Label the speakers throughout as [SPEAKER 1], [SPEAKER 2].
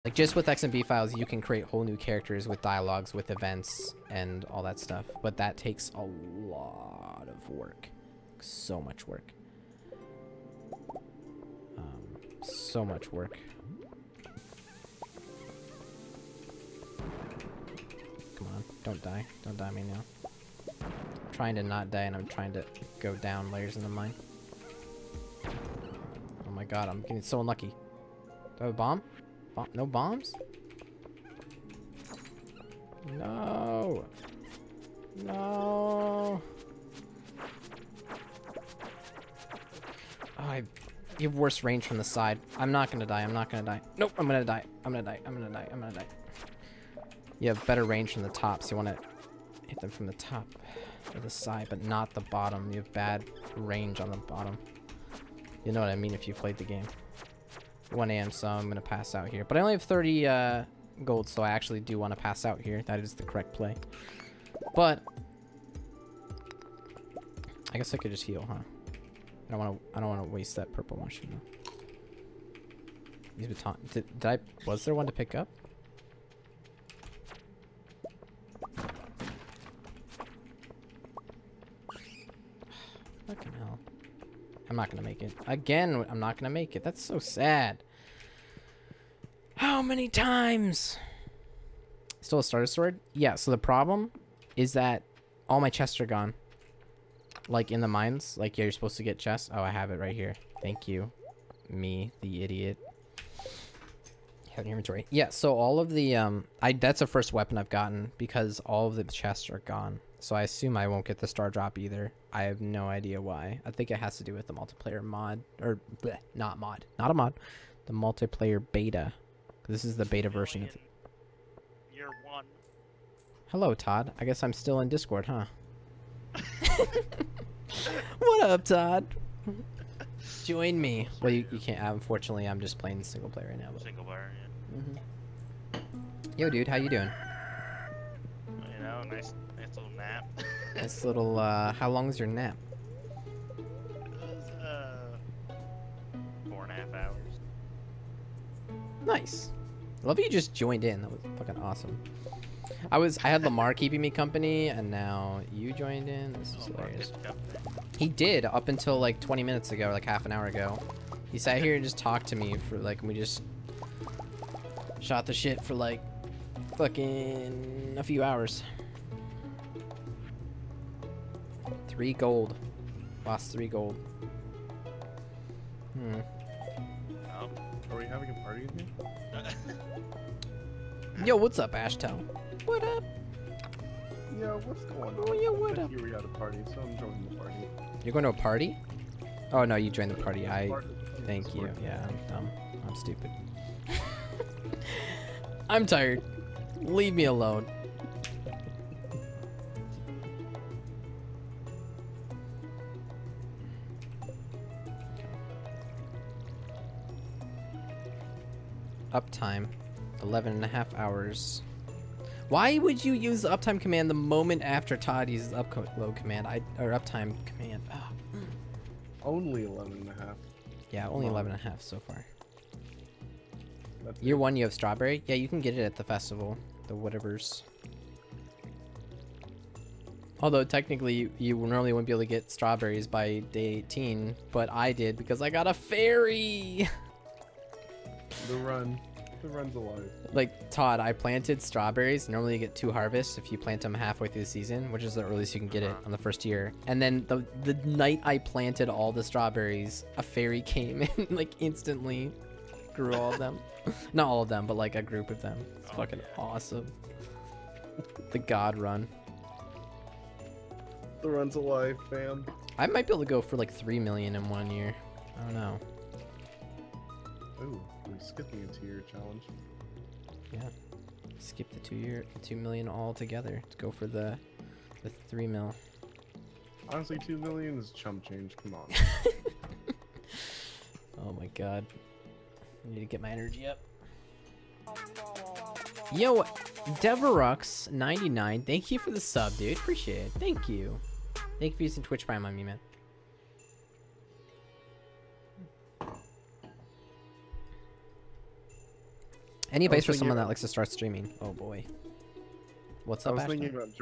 [SPEAKER 1] Like, just with XMB files, you can create whole new characters with dialogues, with events, and all that stuff. But that takes a lot of work. So much work. So much work. Come on, don't die. Don't die me now. I'm trying to not die, and I'm trying to go down layers in the mine. Oh my god, I'm getting so unlucky. Do I have a bomb? No bombs? No. No. Oh, you have worse range from the side. I'm not gonna die. I'm not gonna die. Nope, I'm gonna die. I'm gonna die. I'm gonna die. I'm gonna die. You have better range from the top, so you want to hit them from the top or the side, but not the bottom. You have bad range on the bottom. You know what I mean if you played the game. 1 a.m., so I'm gonna pass out here. But I only have 30 gold, so I actually do want to pass out here. That is the correct play. But I guess I could just heal, huh? I don't want to waste that purple mushroom though. These baton. Was there one to pick up? Fucking hell. I'm not gonna make it. Again, I'm not gonna make it. That's so sad. How many times? Still a starter sword? Yeah, so the problem is that all my chests are gone. Like in the mines. Like, yeah, you're supposed to get chests. Oh, I have it right here. Thank you. Me, the idiot. Have an inventory. Yeah, so all of the that's the first weapon I've gotten because all of the chests are gone. So I assume I won't get the star drop either. I have no idea why. I think it has to do with the multiplayer mod. Or, bleh, not mod. Not a mod. The multiplayer beta. This is the beta version of it.
[SPEAKER 2] Year 1.
[SPEAKER 1] Hello, Todd. I guess I'm still in Discord, huh? What up, Todd? Join me. Well, you can't. Unfortunately, I'm just playing single player right now. But...
[SPEAKER 2] Single player, yeah.
[SPEAKER 1] Yo, dude, how you doing?
[SPEAKER 2] You know, nice little nap.
[SPEAKER 1] Nice little, how long is your nap?
[SPEAKER 2] It was, 4.5 hours.
[SPEAKER 1] Nice. I love you just joined in. That was fucking awesome. I had Lamar keeping me company, and now you joined in. This is hilarious. He did up until like 20 minutes ago, like half an hour ago. He sat here and just talked to me for like, we just shot the shit for like fucking a few hours. 3 gold. Lost 3 gold.
[SPEAKER 3] Are we having a party in here?
[SPEAKER 1] Yo, what's up, Ashtel? What up?
[SPEAKER 3] Yeah, what's going on?
[SPEAKER 1] Oh, yeah, what up?
[SPEAKER 3] Here we had a party, so I'm joining the party.
[SPEAKER 1] You're going to a party? Oh, no, you joined the party. Thank you. Yeah, I'm dumb. I'm stupid. I'm tired. Leave me alone. Uptime. 11.5 hours. Why would you use the uptime command the moment after Todd uses upload command? Or uptime command. Oh.
[SPEAKER 3] Only 11.5.
[SPEAKER 1] Yeah, only 11.5 so far.
[SPEAKER 3] That's
[SPEAKER 1] Year 1, you have strawberry. Yeah, you can get it at the festival. The whatevers. Although technically you normally wouldn't be able to get strawberries by day 18, but I did because I got a fairy.
[SPEAKER 3] The run's alive.
[SPEAKER 1] Like, Todd, I planted strawberries. Normally you get 2 harvests if you plant them halfway through the season, which is the earliest you can get it on the first year. And then the night I planted all the strawberries, a fairy came and like instantly grew all of them. Not all of them, but like a group of them. It's fucking awesome. The god run.
[SPEAKER 3] The run's alive, fam.
[SPEAKER 1] I might be able to go for like 3 million in 1 year. I don't know.
[SPEAKER 3] Ooh, we're skipping a 2-year challenge.
[SPEAKER 1] Yeah. Skip the 2 million altogether to go for the 3 mil.
[SPEAKER 3] Honestly, 2 million is chump change. Come on.
[SPEAKER 1] Oh my god. I need to get my energy up. Yo, Devarux99, thank you for the sub, dude. Appreciate it. Thank you. Thank you for using Twitch Prime on me, man. Any
[SPEAKER 3] I was
[SPEAKER 1] advice for someone
[SPEAKER 3] thinking-
[SPEAKER 1] that likes to start streaming? Oh boy. What's
[SPEAKER 3] I
[SPEAKER 1] up,
[SPEAKER 3] was
[SPEAKER 1] Ashton?
[SPEAKER 3] thinking about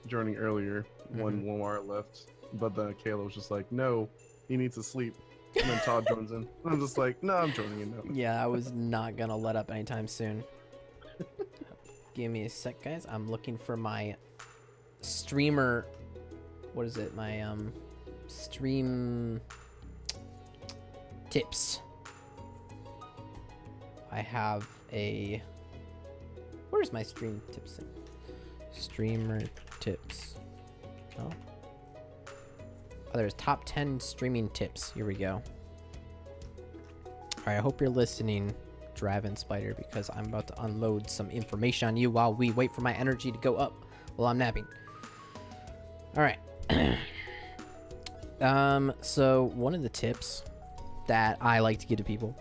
[SPEAKER 3] joining earlier when
[SPEAKER 1] Mhm.
[SPEAKER 3] 1 hour left, but then Kayla was just like, "No, he needs to sleep." And then Todd joins in. I'm just like, "No, I'm joining in now."
[SPEAKER 1] Yeah, I was not gonna let up anytime soon. Give me a sec, guys. I'm looking for my streamer. What is it? My stream tips. I have a. Where's my stream tips? Thing? Streamer tips. Oh. Oh, there's top 10 streaming tips. Here we go. Alright, I hope you're listening, Draven Spider, because I'm about to unload some information on you while we wait for my energy to go up while I'm napping. Alright. So one of the tips that I like to give to people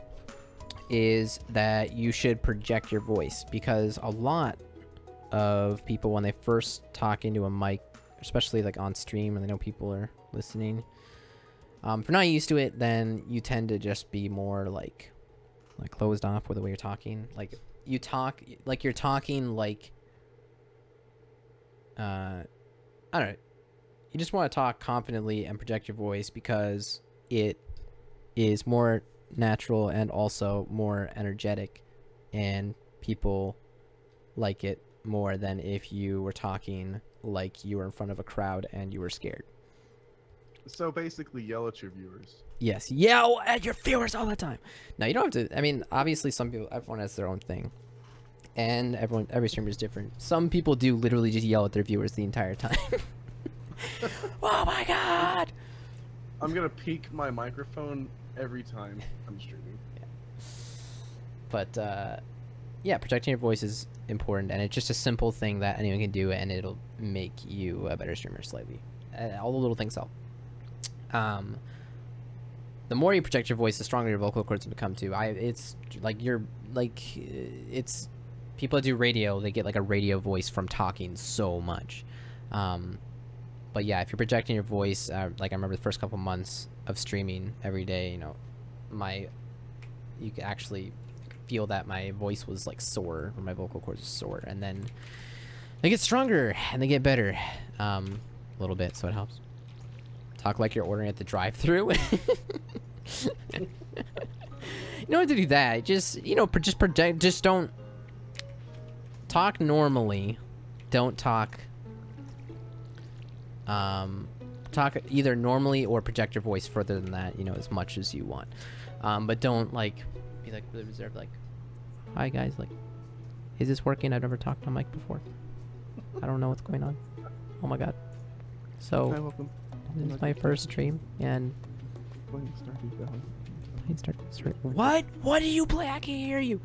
[SPEAKER 1] is that you should project your voice, because a lot of people, when they first talk into a mic, especially like on stream and they know people are listening, if you're not used to it, then you tend to just be more like closed off with the way you're talking. Like you talk like you're talking like I don't know. You just want to talk confidently and project your voice because it is more natural and also more energetic, and people like it more than if you were talking like you were in front of a crowd and you were scared.
[SPEAKER 3] So basically, yell at your viewers.
[SPEAKER 1] Yes, yell at your viewers all the time. Now you don't have to. I mean, obviously, everyone has their own thing, and every streamer is different. Some people do literally just yell at their viewers the entire time. Oh my god!
[SPEAKER 3] I'm gonna peek my microphone every time I'm streaming.
[SPEAKER 1] But yeah, protecting your voice is important, and it's just a simple thing that anyone can do, and it'll make you a better streamer slightly. All the little things help. The more you protect your voice, the stronger your vocal cords become too. It's people that do radio, they get like a radio voice from talking so much. But yeah, if you're projecting your voice, like I remember the first couple months of streaming every day, you know, you could actually feel that my voice was like sore, or my vocal cords are sore, and then they get stronger and they get better a little bit, so it helps. Talk like you're ordering at the drive-thru. You don't have to do that. Just, you know, just don't talk normally. Don't talk either normally or project your voice further than that, you know, as much as you want. But don't like be like really reserved, like, hi guys, like, is this working? I've never talked on mic before. I don't know what's going on. Oh my god. So
[SPEAKER 3] Hi, welcome.
[SPEAKER 1] this is my first stream, and
[SPEAKER 3] Playing Stardew Valley.
[SPEAKER 1] What do you play? I can't hear you.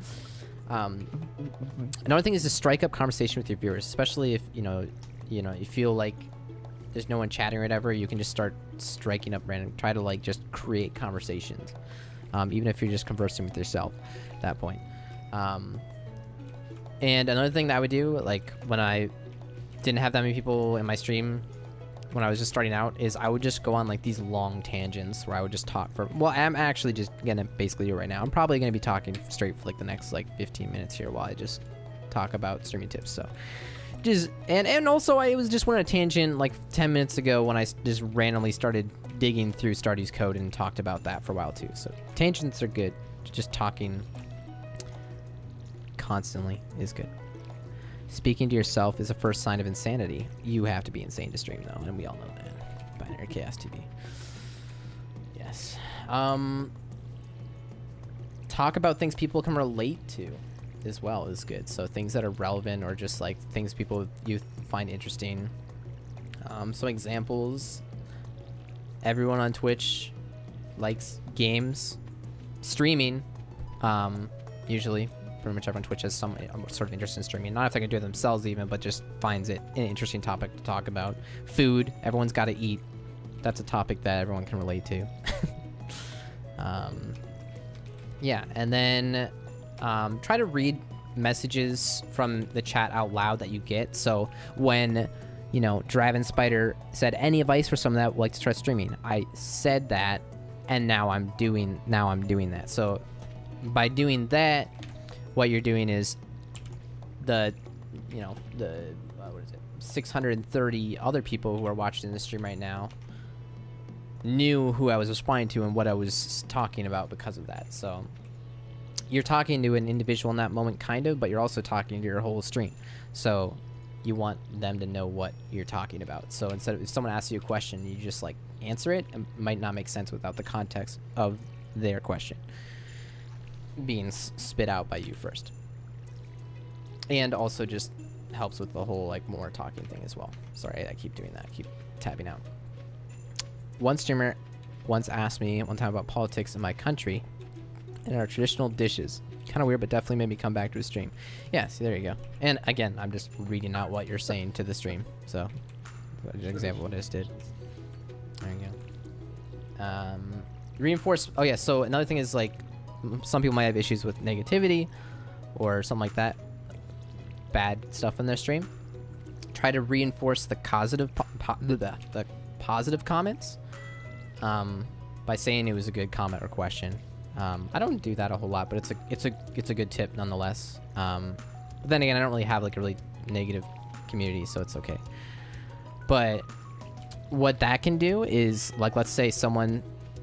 [SPEAKER 1] Another thing is to strike up conversation with your viewers, especially if you feel like there's no one chatting or whatever. You can just start striking up random, try to like just create conversations, even if you're just conversing with yourself at that point. And another thing that I would do, like when I didn't have that many people in my stream when I was just starting out, is I would just go on like these long tangents where I would just talk for, well, I'm actually just gonna basically do it right now. I'm probably gonna be talking straight for like the next like 15 minutes here while I just talk about streaming tips. So just, and also I was just went on a tangent like 10 minutes ago when I just randomly started digging through Stardew's code and talked about that for a while too. So tangents are good. Just talking constantly is good. Speaking to yourself is a first sign of insanity. You have to be insane to stream, though, and we all know that. Binary Chaos TV. Yes. Talk about things people can relate to as well is good. So things that are relevant, or just like things you find interesting. Some examples. Everyone on Twitch likes games. Streaming, usually. Pretty much everyone on Twitch has some sort of interest in streaming. Not if they can do it themselves even, but just finds it an interesting topic to talk about. Food. Everyone's got to eat. That's a topic that everyone can relate to. Yeah, and then try to read messages from the chat out loud that you get. So when, you know, Draven Spider said any advice for someone that would like to try streaming, I said that, and now I'm doing that. So by doing that, what you're doing is the, you know, the, what is it, 630 other people who are watching the stream right now knew who I was responding to and what I was talking about because of that. So you're talking to an individual in that moment, kind of, but you're also talking to your whole stream. So you want them to know what you're talking about. So instead of, if someone asks you a question, you just like answer it. It might not make sense without the context of their question being spit out by you first. And also just helps with the whole like more talking thing as well. Sorry, I keep doing that. I keep tabbing out. One streamer once asked me one time about politics in my country and our traditional dishes. Kind of weird, but definitely made me come back to the stream. Yeah, see, there you go. And again, I'm just reading out what you're saying to the stream. So, an example of what I just did. There you go. Reinforce. Oh yeah. So another thing is like, some people might have issues with negativity or something like that, bad stuff in their stream. Try to reinforce the positive, the positive comments, by saying it was a good comment or question. I don't do that a whole lot, but it's a good tip nonetheless. But then again, I don't really have like a really negative community, so it's okay. But what that can do is, like, let's say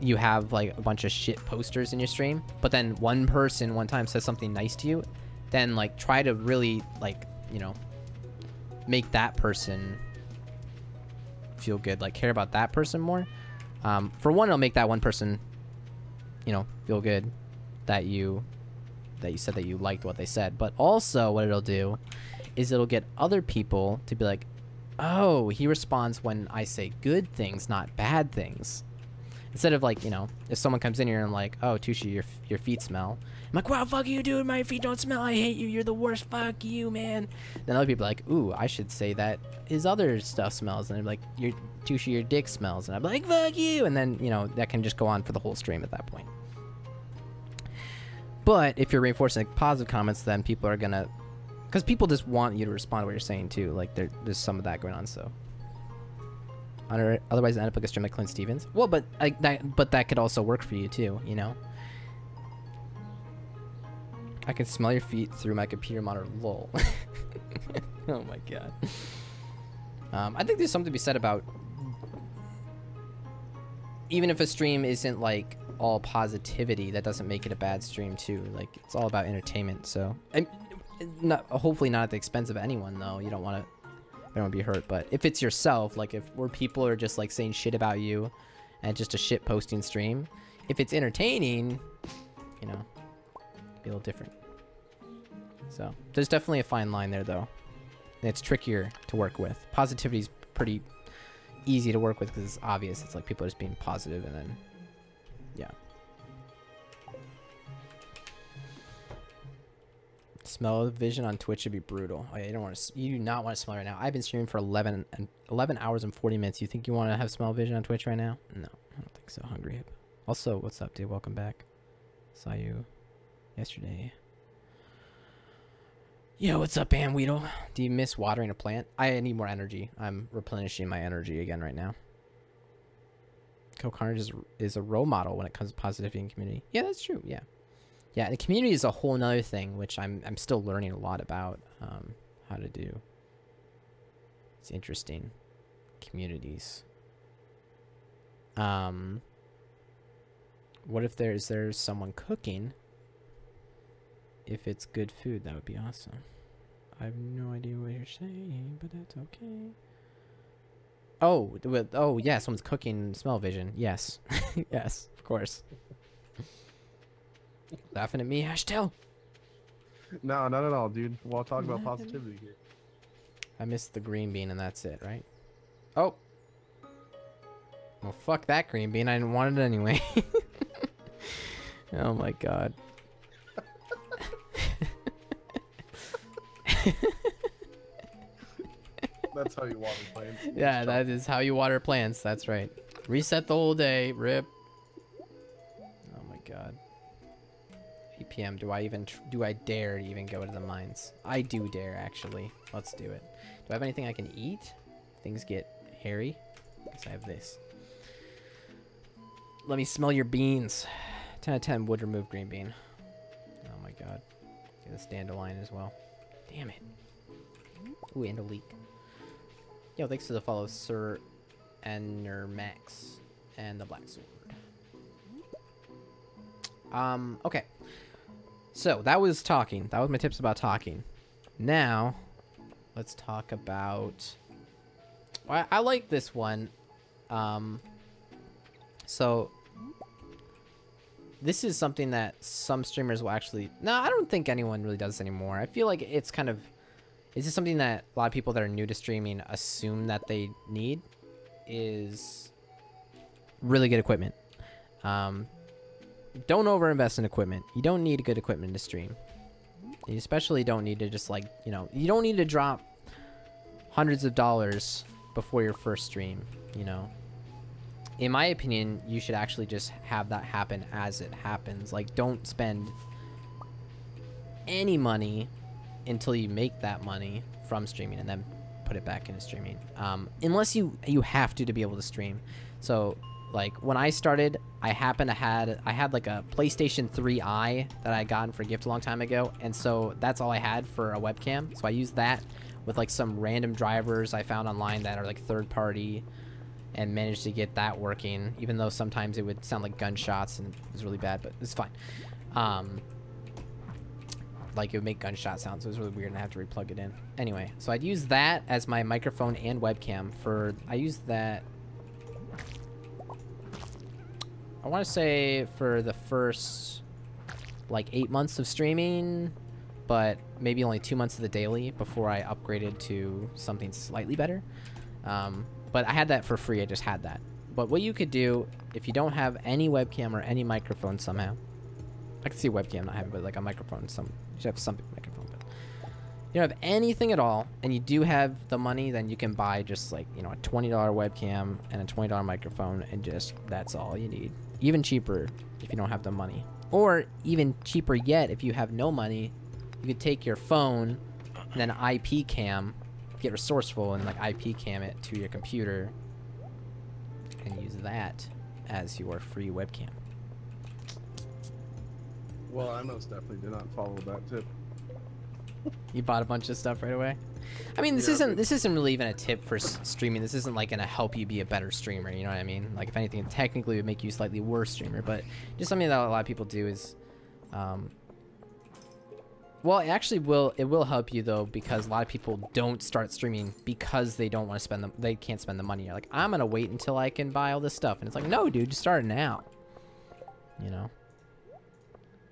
[SPEAKER 1] you have like a bunch of shit posters in your stream, but then one person one time says something nice to you, then like try to really like, you know, make that person feel good, like care about that person more. For one, it'll make that one person, you know, feel good that you said that you liked what they said. But also what it'll do is it'll get other people to be like, oh, he responds when I say good things, not bad things. Instead of like, you know, if someone comes in here and like, oh, Tooshi, your feet smell. I'm like, wow, fuck you, dude. My feet don't smell. I hate you. You're the worst. Fuck you, man. Then other people are like, ooh, I should say that his other stuff smells. And they're like, Tooshi, your dick smells. And I'm like, fuck you. And then, you know, that can just go on for the whole stream at that point. But if you're reinforcing like, positive comments, then people are going to, because people just want you to respond to what you're saying too. Like there's some of that going on. So otherwise end up like a stream like Clint Stevens. Well, but that could also work for you too, you know? I can smell your feet through my computer monitor, lol. Oh my god. I think there's something to be said about, even if a stream isn't like all positivity, that doesn't make it a bad stream too. Like it's all about entertainment. So hopefully not at the expense of anyone though. You don't want to be hurt. But if it's yourself, like where people are just like saying shit about you and just a shit posting stream, if it's entertaining, you know, be a little different. So there's definitely a fine line there though. And it's trickier to work with. Positivity is pretty easy to work with because it's obvious. It's like people are just being positive, and then yeah. Smell vision on Twitch would be brutal. Oh yeah, you do not want to smell right now. I've been streaming for 11 hours and 40 minutes. You think you want to have smell vision on Twitch right now? No, I don't think so. Hungry Hip. Also, what's up, dude? Welcome back. Saw you yesterday. Yo, what's up, Bam Weedle? Do you miss watering a plant? I need more energy. I'm replenishing my energy again right now. Co Carnage is a role model when it comes to positivity in community. Yeah, that's true. Yeah. Yeah, the community is a whole nother thing, which I'm still learning a lot about how to do. It's interesting. Communities. What if there's someone cooking? If it's good food, that would be awesome. I have no idea what you're saying, but that's okay. Oh, yeah, someone's cooking smell vision. Yes. Yes, of course. Laughing at me, Ashtel?
[SPEAKER 3] No, not at all, dude. We'll talk about positivity here.
[SPEAKER 1] I missed the green bean and that's it, right? Oh. Well, fuck that green bean. I didn't want it anyway. Oh my god.
[SPEAKER 3] That's how you water plants.
[SPEAKER 1] Yeah, that is how you water plants. That's right. Reset the whole day. Rip. Oh my god. 8 p.m. Do I dare to even go to the mines? I do dare, actually. Let's do it. Do I have anything I can eat? Things get hairy. Because I have this. Let me smell your beans. 10 out of 10 would remove green bean. Oh my god. get this dandelion as well. Damn it. Ooh, and a leak. Yo, thanks for the follow, Sir Max and the Black Sword. Okay. So, that was talking. That was my tips about talking. Now, let's talk about... I like this one. So, this is something that some streamers will actually... No, I don't think anyone really does this anymore. I feel like it's kind of... This is something that a lot of people that are new to streaming assume that they need. Is really good equipment. Don't overinvest in equipment. You don't need good equipment to stream. You especially don't need to just like, you know, you don't need to drop hundreds of dollars before your first stream, you know. In my opinion, you should actually just have that happen as it happens. Like, don't spend any money until you make that money from streaming and then put it back into streaming. Unless you have to be able to stream. So, like, when I started, I had like a PlayStation 3i that I gotten for a gift a long time ago, and so that's all I had for a webcam. So I used that with like some random drivers I found online that are like third party, and managed to get that working, even though sometimes it would sound like gunshots and it was really bad, but it's fine. Like, it would make gunshot sounds, so it was really weird and I have to replug it in. Anyway, so I'd use that as my microphone and webcam for... I used that... I want to say for the first, like, 8 months of streaming, but maybe only 2 months of the daily before I upgraded to something slightly better. But I had that for free, I just had that. But what you could do, if you don't have any webcam or any microphone somehow... I can see a webcam not having, but like a microphone, you should have something microphone, but you don't have anything at all, and you do have the money, then you can buy just like, you know, a $20 webcam and a $20 microphone, and just, that's all you need. Even cheaper if you don't have the money. Or even cheaper yet, if you have no money, you could take your phone and then IP cam, get resourceful and like IP cam it to your computer and use that as your free webcam.
[SPEAKER 3] Well, I most definitely did not follow that tip.
[SPEAKER 1] You bought a bunch of stuff right away. I mean, this isn't really even a tip for streaming. This isn't like gonna help you be a better streamer. You know what I mean? Like, if anything, technically, it would make you a slightly worse streamer. But just something that a lot of people do is, well, it actually will. It will help you though, because a lot of people don't start streaming because they don't want to spend they can't spend the money. You're like, I'm gonna wait until I can buy all this stuff, and it's like, no, dude, just start now. You know.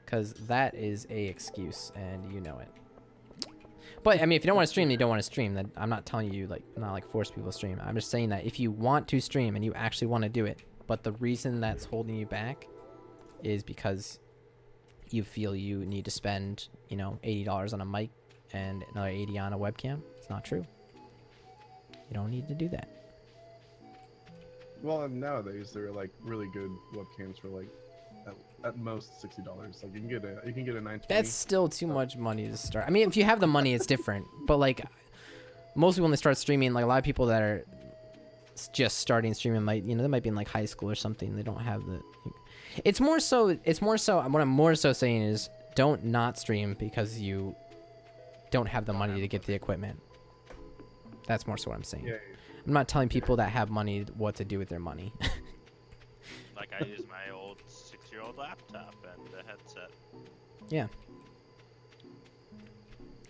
[SPEAKER 1] Because that is a excuse, and you know it. But, I mean, if you don't want to stream, you don't want to stream. Then I'm not telling you, like, I'm not, like, force people to stream. I'm just saying that if you want to stream and you actually want to do it, but the reason that's holding you back is because you feel you need to spend, you know, $80 on a mic and another $80 on a webcam, it's not true. You don't need to do that.
[SPEAKER 3] Well, and nowadays there are like really good webcams for like at most $60. Like you can get a 920.
[SPEAKER 1] That's still too much money to start. I mean, if you have the money, it's different. But like most people when they start streaming, like a lot of people that are just starting streaming might, you know, they might be in like high school or something. They don't have the. It's more so. What I'm more so saying is don't not stream because you don't have the money to get the equipment. That's more so what I'm saying.
[SPEAKER 3] Yeah.
[SPEAKER 1] I'm not telling people that have money what to do with their money.
[SPEAKER 2] Like, I use my old 6-year-old laptop and the headset.
[SPEAKER 1] Yeah.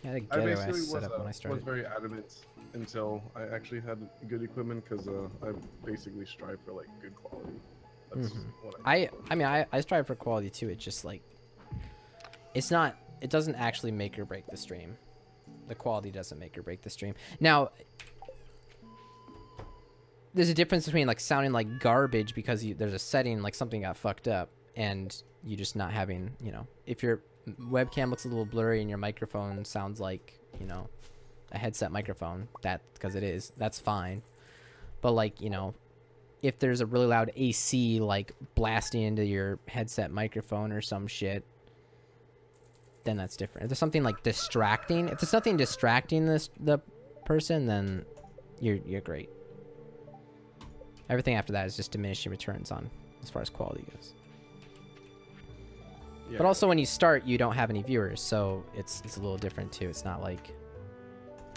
[SPEAKER 1] I had a
[SPEAKER 3] I
[SPEAKER 1] ghetto
[SPEAKER 3] basically
[SPEAKER 1] ass setup when I
[SPEAKER 3] was
[SPEAKER 1] started.
[SPEAKER 3] very adamant until I actually had good equipment because I basically strive for like good quality. That's what
[SPEAKER 1] I mean, I strive for quality too. It's just like, it doesn't actually make or break the stream. The quality doesn't make or break the stream. Now, there's a difference between like sounding like garbage because there's a setting, like something got fucked up, and you just not having, you know, if your webcam looks a little blurry and your microphone sounds like, you know, a headset microphone, because it is, that's fine. But like, you know, if there's a really loud AC like blasting into your headset microphone or some shit, then that's different. If there's something like distracting, if there's something distracting the person, then you're great. Everything after that is just diminishing returns on as far as quality goes.
[SPEAKER 3] Yeah.
[SPEAKER 1] But also when you start, you don't have any viewers, so it's a little different too. It's not like,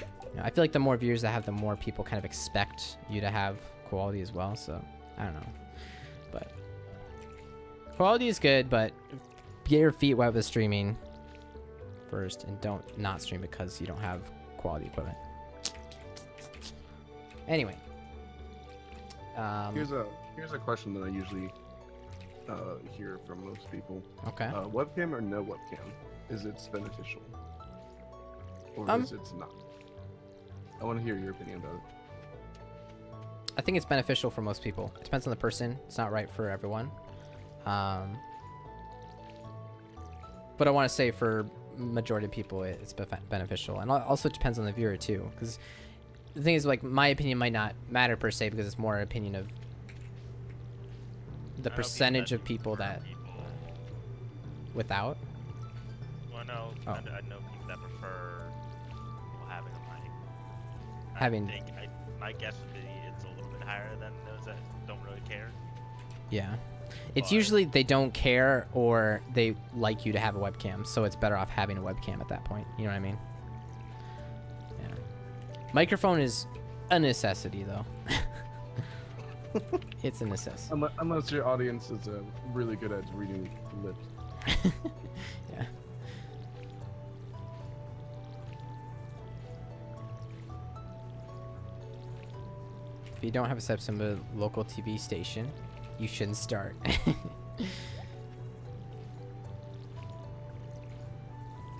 [SPEAKER 1] you know, I feel like the more viewers that have, the more people kind of expect you to have quality as well. So I don't know, but quality is good, but get your feet wet with streaming first, and don't not stream because you don't have quality equipment. Anyway,
[SPEAKER 3] here's a question that I usually hear from most people.
[SPEAKER 1] okay.
[SPEAKER 3] Webcam or no webcam? Is it beneficial? Or is it not? I want to hear your opinion about it.
[SPEAKER 1] I think it's beneficial for most people. It depends on the person. It's not right for everyone. But I want to say for majority of people, it's beneficial. And also it depends on the viewer too. Because the thing is, like, my opinion might not matter per se, because it's more an opinion of the percentage of people that without.
[SPEAKER 2] Well, no,
[SPEAKER 1] Oh.
[SPEAKER 2] I know people that prefer people having a mic.
[SPEAKER 1] Having-
[SPEAKER 2] My guess would be it's a little bit higher than those that don't really care.
[SPEAKER 1] Yeah. It's
[SPEAKER 2] But-
[SPEAKER 1] usually they don't care, or they like you to have a webcam, so it's better off having a webcam at that point. You know what I mean? Yeah. Microphone is a necessity, though. It's a necessity.
[SPEAKER 3] Unless your audience is really good at reading lips.
[SPEAKER 1] Yeah. If you don't have a September local TV station, you shouldn't start.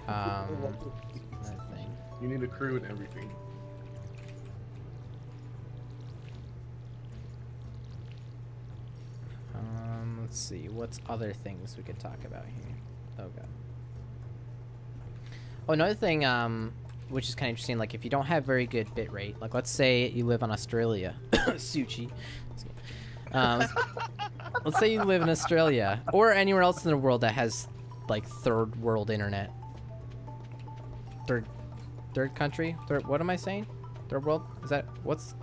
[SPEAKER 1] Another thing.
[SPEAKER 3] You need a crew and everything.
[SPEAKER 1] Let's see. What's other things we could talk about here? Oh god. Oh, another thing, which is kind of interesting. Like, if you don't have very good bit rate, like let's say you live in Australia, Suchi. Let's say you live in Australia or anywhere else in the world that has like third world internet. Third country? What am I saying? Third world? Is that what's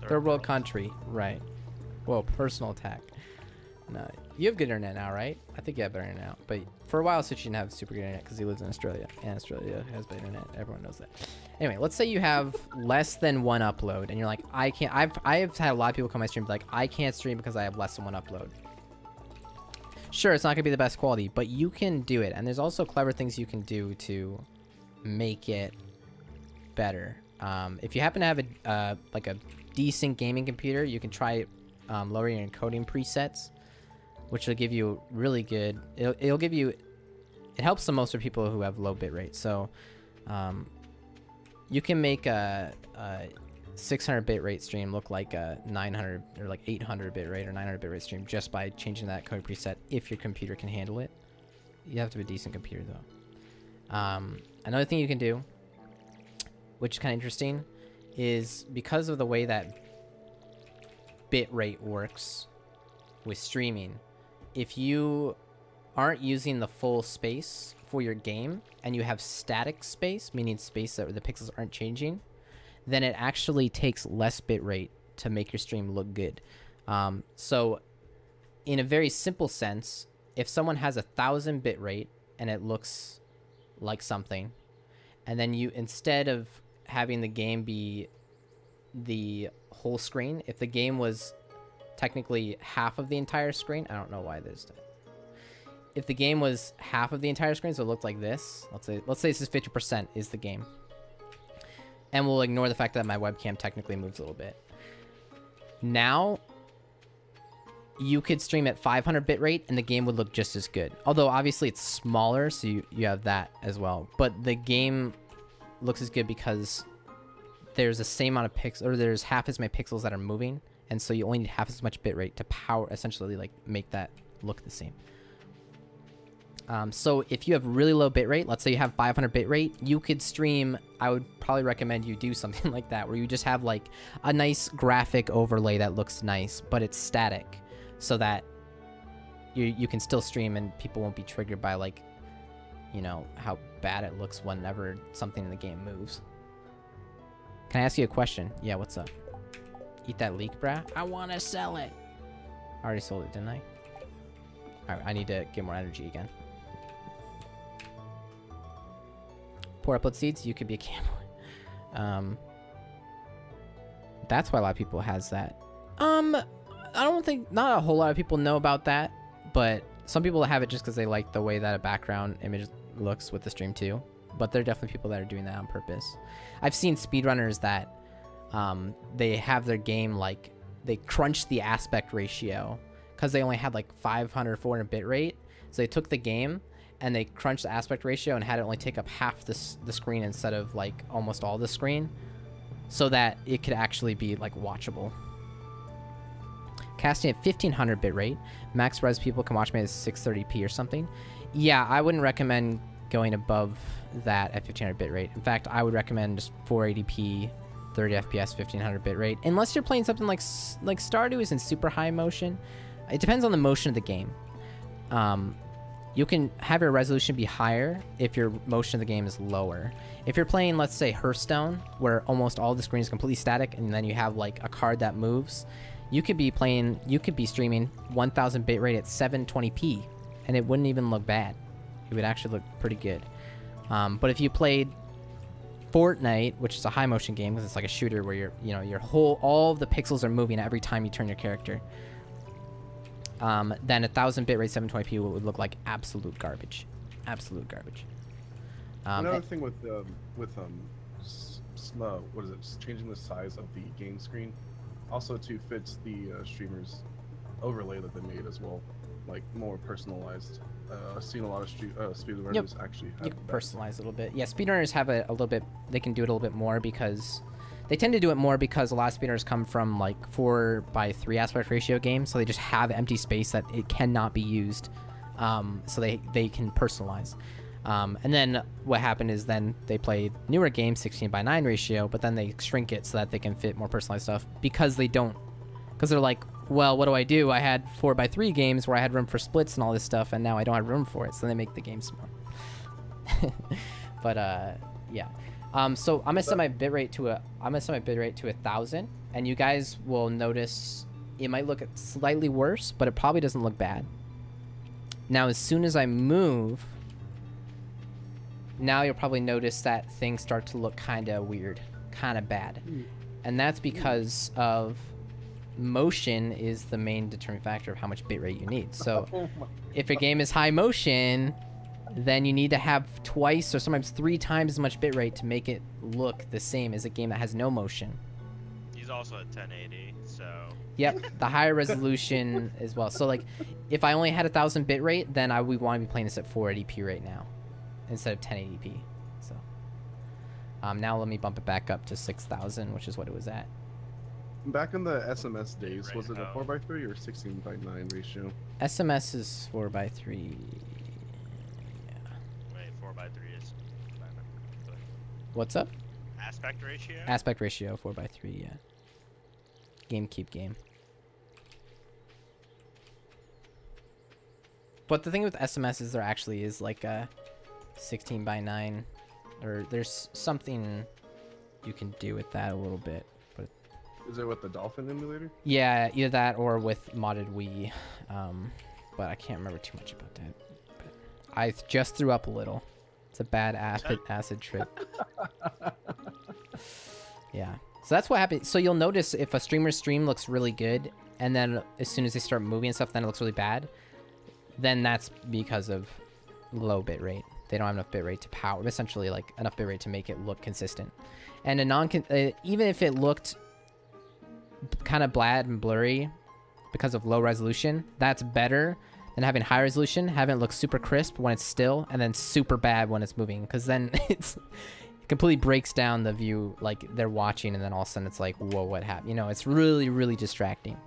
[SPEAKER 1] third world country? Right. Whoa, personal attack. No, you have good internet now, right? I think you have better internet now. But for a while, Suchi didn't have super good internet because he lives in Australia, and Australia has better internet. Everyone knows that. Anyway, let's say you have less than one upload, and you're like, I can't. I've had a lot of people come my stream be like, I can't stream because I have less than one upload. Sure, it's not gonna be the best quality, but you can do it, and there's also clever things you can do to make it better. If you happen to have a like a decent gaming computer, you can try lowering your encoding presets, which will give you really good. It'll give you. It helps the most for people who have low bit rate. So, you can make a 600 bit rate stream look like a 900 or like 800 bit rate or 900 bit rate stream just by changing that code preset if your computer can handle it. You have to have a decent computer though. Another thing you can do, which is kind of interesting, is because of the way that bit rate works with streaming, if you aren't using the full space for your game and you have static space, meaning space that the pixels aren't changing, then it actually takes less bit rate to make your stream look good. So in a very simple sense, if someone has 1,000 bit rate and it looks like something, and then you, instead of having the game be the whole screen, if the game was technically half of the entire screen, I don't know why there's that. If the game was half of the entire screen, so it looked like this, let's say this is 50% is the game, and we'll ignore the fact that my webcam technically moves a little bit. Now you could stream at 500 bit rate and the game would look just as good, although obviously it's smaller, so you have that as well, but the game looks as good because there's the same amount of pixels, or there's half as many pixels that are moving, and so you only need half as much bit rate to power, essentially, like, make that look the same. So if you have really low bit rate, let's say you have 500 bit rate, you could stream, I would probably recommend you do something like that, where you just have like a nice graphic overlay that looks nice, but it's static, so that you can still stream and people won't be triggered by, like, you know, how bad it looks whenever something in the game moves. Can I ask you a question? Yeah, what's up? Eat that leek, brah? I want to sell it. I already sold it, didn't I? Alright, I need to get more energy again. Poor upload seeds, you could be a camo. That's why a lot of people has that. I don't think, not a whole lot of people know about that, but some people have it just because they like the way that a background image looks with the stream too. But there are definitely people that are doing that on purpose. I've seen speedrunners that they have their game like they crunch the aspect ratio because they only had like 500, 400 bit rate. So they took the game and they crunched the aspect ratio and had it only take up half the screen instead of like almost all the screen, so that it could actually be like watchable. Casting at 1500 bit rate, max res people can watch me at 630p or something. Yeah, I wouldn't recommend going above that at 1500 bit rate. In fact, I would recommend just 480p, 30 FPS, 1500 bit rate, unless you're playing something like Stardew is in super high motion. It depends on the motion of the game. You can have your resolution be higher if your motion of the game is lower. If you're playing, let's say, Hearthstone, where almost all the screen is completely static, and then you have like a card that moves, you could be streaming 1000 bitrate at 720p, and it wouldn't even look bad. It would actually look pretty good. But if you played Fortnite, which is a high motion game because it's like a shooter where all of the pixels are moving every time you turn your character, then 1000 bitrate 720p would look like absolute garbage. Absolute garbage.
[SPEAKER 3] Another thing with what is it? Changing the size of the game screen, also to fits the streamers overlay that they made as well, like more personalized. I've seen a lot of speedrunners actually have
[SPEAKER 1] you can personalize a little bit. Yeah, speedrunners have a little bit. They can do it a little bit more because they tend to do it more because a lot of speedrunners come from like 4:3 aspect ratio games, so they just have empty space that it cannot be used. So they can personalize. And then what happened is then they play newer games 16:9 ratio, but then they shrink it so that they can fit more personalized stuff because they're like, well, what do? I had 4:3 games where I had room for splits and all this stuff, and now I don't have room for it, so they make the game smaller. But yeah. So I'm gonna set my bitrate to 1000, and you guys will notice it might look slightly worse, but it probably doesn't look bad. Now, as soon as I move, now you'll probably notice that things start to look kind of weird, kind of bad, and that's because of motion is the main determining factor of how much bitrate you need. So if a game is high motion, then you need to have twice or sometimes 3 times as much bitrate to make it look the same as a game that has no motion.
[SPEAKER 2] He's also at 1080, so...
[SPEAKER 1] Yep, the higher resolution as well. So like, if I only had 1000 bitrate, then we want to be playing this at 480p right now instead of 1080p. So now let me bump it back up to 6000, which is what it was at.
[SPEAKER 3] Back in the SMS days, was it a 4:3 or 16:9 ratio?
[SPEAKER 1] SMS is 4:3. Yeah.
[SPEAKER 2] Wait, 4:3 is...
[SPEAKER 1] What's up?
[SPEAKER 2] Aspect ratio?
[SPEAKER 1] Aspect ratio, 4:3, yeah. Game. But the thing with SMS is there actually is like a 16:9, or there's something you can do with that a little bit. But
[SPEAKER 3] is it with the Dolphin emulator?
[SPEAKER 1] Yeah, either that or with modded Wii. But I can't remember too much about that. But I just threw up a little. It's a bad acid trip. Yeah. So that's what happens. So you'll notice if a streamer's stream looks really good, and then as soon as they start moving and stuff, then it looks really bad. Then that's because of low bitrate. They don't have enough bitrate to power, essentially like enough bitrate to make it look consistent. And even if it looked kind of bland and blurry because of low resolution, that's better than having high resolution, having it look super crisp when it's still, and then super bad when it's moving, because then it completely breaks down the view, like they're watching, and then all of a sudden it's like, whoa, what happened? You know, it's really, really distracting.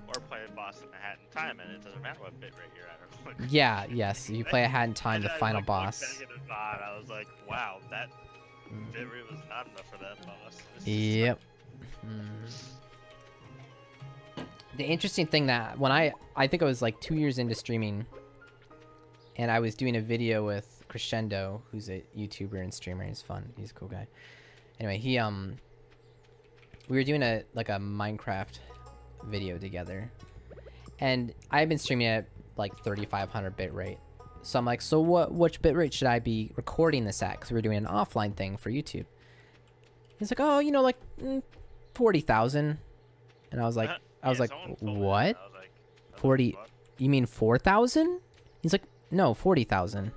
[SPEAKER 2] Or play a boss in a hat in time, and it doesn't matter what bitrate you're at.
[SPEAKER 1] Yeah, yes, you play a hat in time, the final boss.
[SPEAKER 2] I was like, wow, that bitrate was not enough for that boss.
[SPEAKER 1] Yep. The interesting thing that when I think I was like 2 years into streaming, and I was doing a video with Crescendo, who's a YouTuber and streamer. He's fun. He's a cool guy. Anyway, we were doing a Minecraft video together, and I've been streaming at like 3500 bit rate. So I'm like, so which bit rate should I be recording this at? Because we were doing an offline thing for YouTube. He's like, oh, you know, like 40,000. And I was like, what? 40? You mean 4,000? He's like, no, 40,000.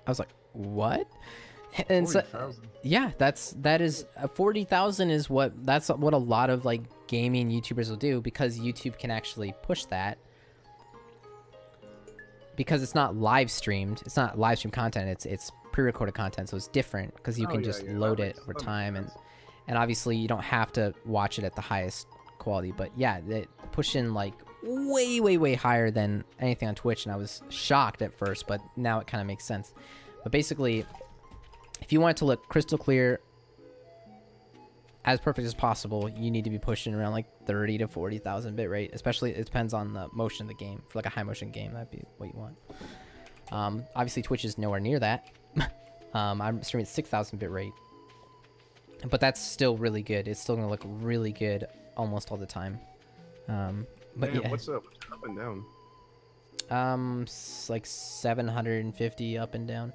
[SPEAKER 1] I was like, what? And
[SPEAKER 3] 40,000.
[SPEAKER 1] so, yeah, that is 40,000 is that's what a lot of like gaming YouTubers will do, because YouTube can actually push that. Because it's not live streamed, it's not live stream content, it's pre-recorded content, so it's different because you can just load it over time, and obviously you don't have to watch it at the highest quality. But yeah, they push in like way higher than anything on Twitch, and I was shocked at first, but now it kind of makes sense. But basically, if you want it to look crystal clear, as perfect as possible, you need to be pushing around like 30 to 40,000 bit rate. Especially, it depends on the motion of the game. For like a high motion game, that'd be what you want. Obviously, Twitch is nowhere near that. I'm streaming at 6,000 bit rate, but that's still really good. It's still gonna look really good almost all the time. But
[SPEAKER 3] Man,
[SPEAKER 1] yeah,
[SPEAKER 3] what's up and down?
[SPEAKER 1] like 750 up and down.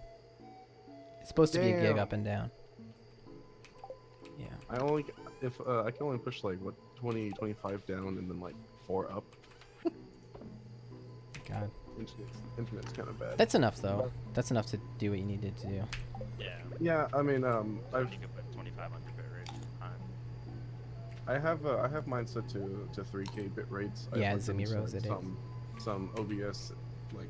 [SPEAKER 1] It's supposed to be a gig up and down. Yeah.
[SPEAKER 3] I can only push like what 20, 25 down and then like 4 up.
[SPEAKER 1] God.
[SPEAKER 3] Internet's kind of bad.
[SPEAKER 1] That's enough though. That's enough to do what you needed to do.
[SPEAKER 2] Yeah.
[SPEAKER 3] Yeah, I mean,
[SPEAKER 2] You could put 2,500 bit rate.
[SPEAKER 3] I have mine set to 3K bit rates.
[SPEAKER 1] Yeah,
[SPEAKER 3] I've looked
[SPEAKER 1] Zimmy
[SPEAKER 3] into,
[SPEAKER 1] Rose it is.
[SPEAKER 3] some OBS like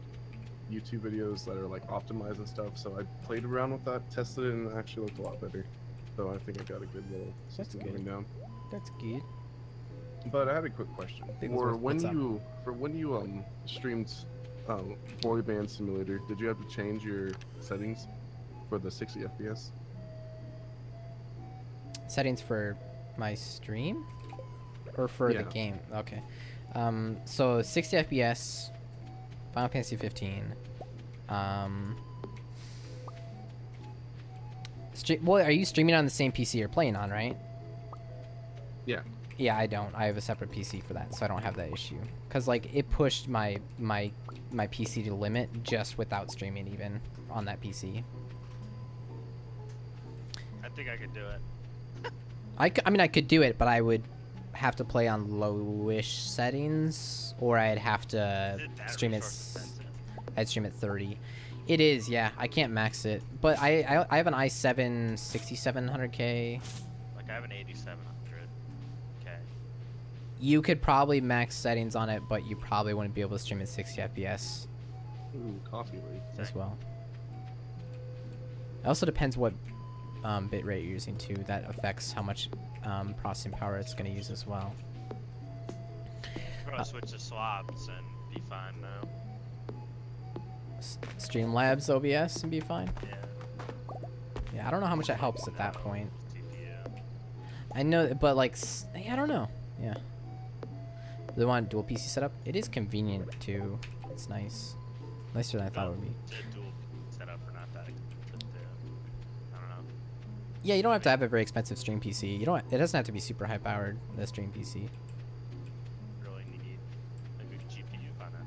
[SPEAKER 3] YouTube videos that are like optimized and stuff. So I played around with that, tested it, and it actually looked a lot better. So I think I got a good little system going down.
[SPEAKER 1] That's good.
[SPEAKER 3] But I had a quick question. For when you streamed Boy Band Simulator, did you have to change your settings for the 60 FPS?
[SPEAKER 1] Settings for my stream or for the game? Okay. So 60 FPS, Final Fantasy 15. Well, are you streaming on the same PC you're playing on, right?
[SPEAKER 3] Yeah.
[SPEAKER 1] Yeah, I don't. I have a separate PC for that, so I don't have that issue. Cause like it pushed my PC to limit just without streaming even on that PC.
[SPEAKER 2] I think I could do it.
[SPEAKER 1] I mean, I could do it, but I would have to play on lowish settings, or I'd have to stream it. I'd stream at 30. It is, yeah. I can't max it, but I have an i7 6700K.
[SPEAKER 2] Like I have an 8700K.
[SPEAKER 1] You could probably max settings on it, but you probably wouldn't be able to stream at 60 FPS.
[SPEAKER 3] Ooh, coffee rate.
[SPEAKER 1] As well. It also depends what bit rate you're using too. That affects how much processing power it's going to use as well.
[SPEAKER 2] Probably switch to swaps and be fine now.
[SPEAKER 1] Streamlabs OBS and be fine.
[SPEAKER 2] Yeah.
[SPEAKER 1] Yeah, I don't know how much that helps at that point.
[SPEAKER 2] TPU.
[SPEAKER 1] I know, but like, I don't know. Yeah. They want dual PC setup. It is convenient too. It's nice. Nicer than I thought it would be.
[SPEAKER 2] Dual setup or not that expensive. I don't know.
[SPEAKER 1] Yeah, you don't have to have a very expensive stream PC. You don't. It doesn't have to be super high powered. The stream PC.
[SPEAKER 2] Really need a good GPU on it.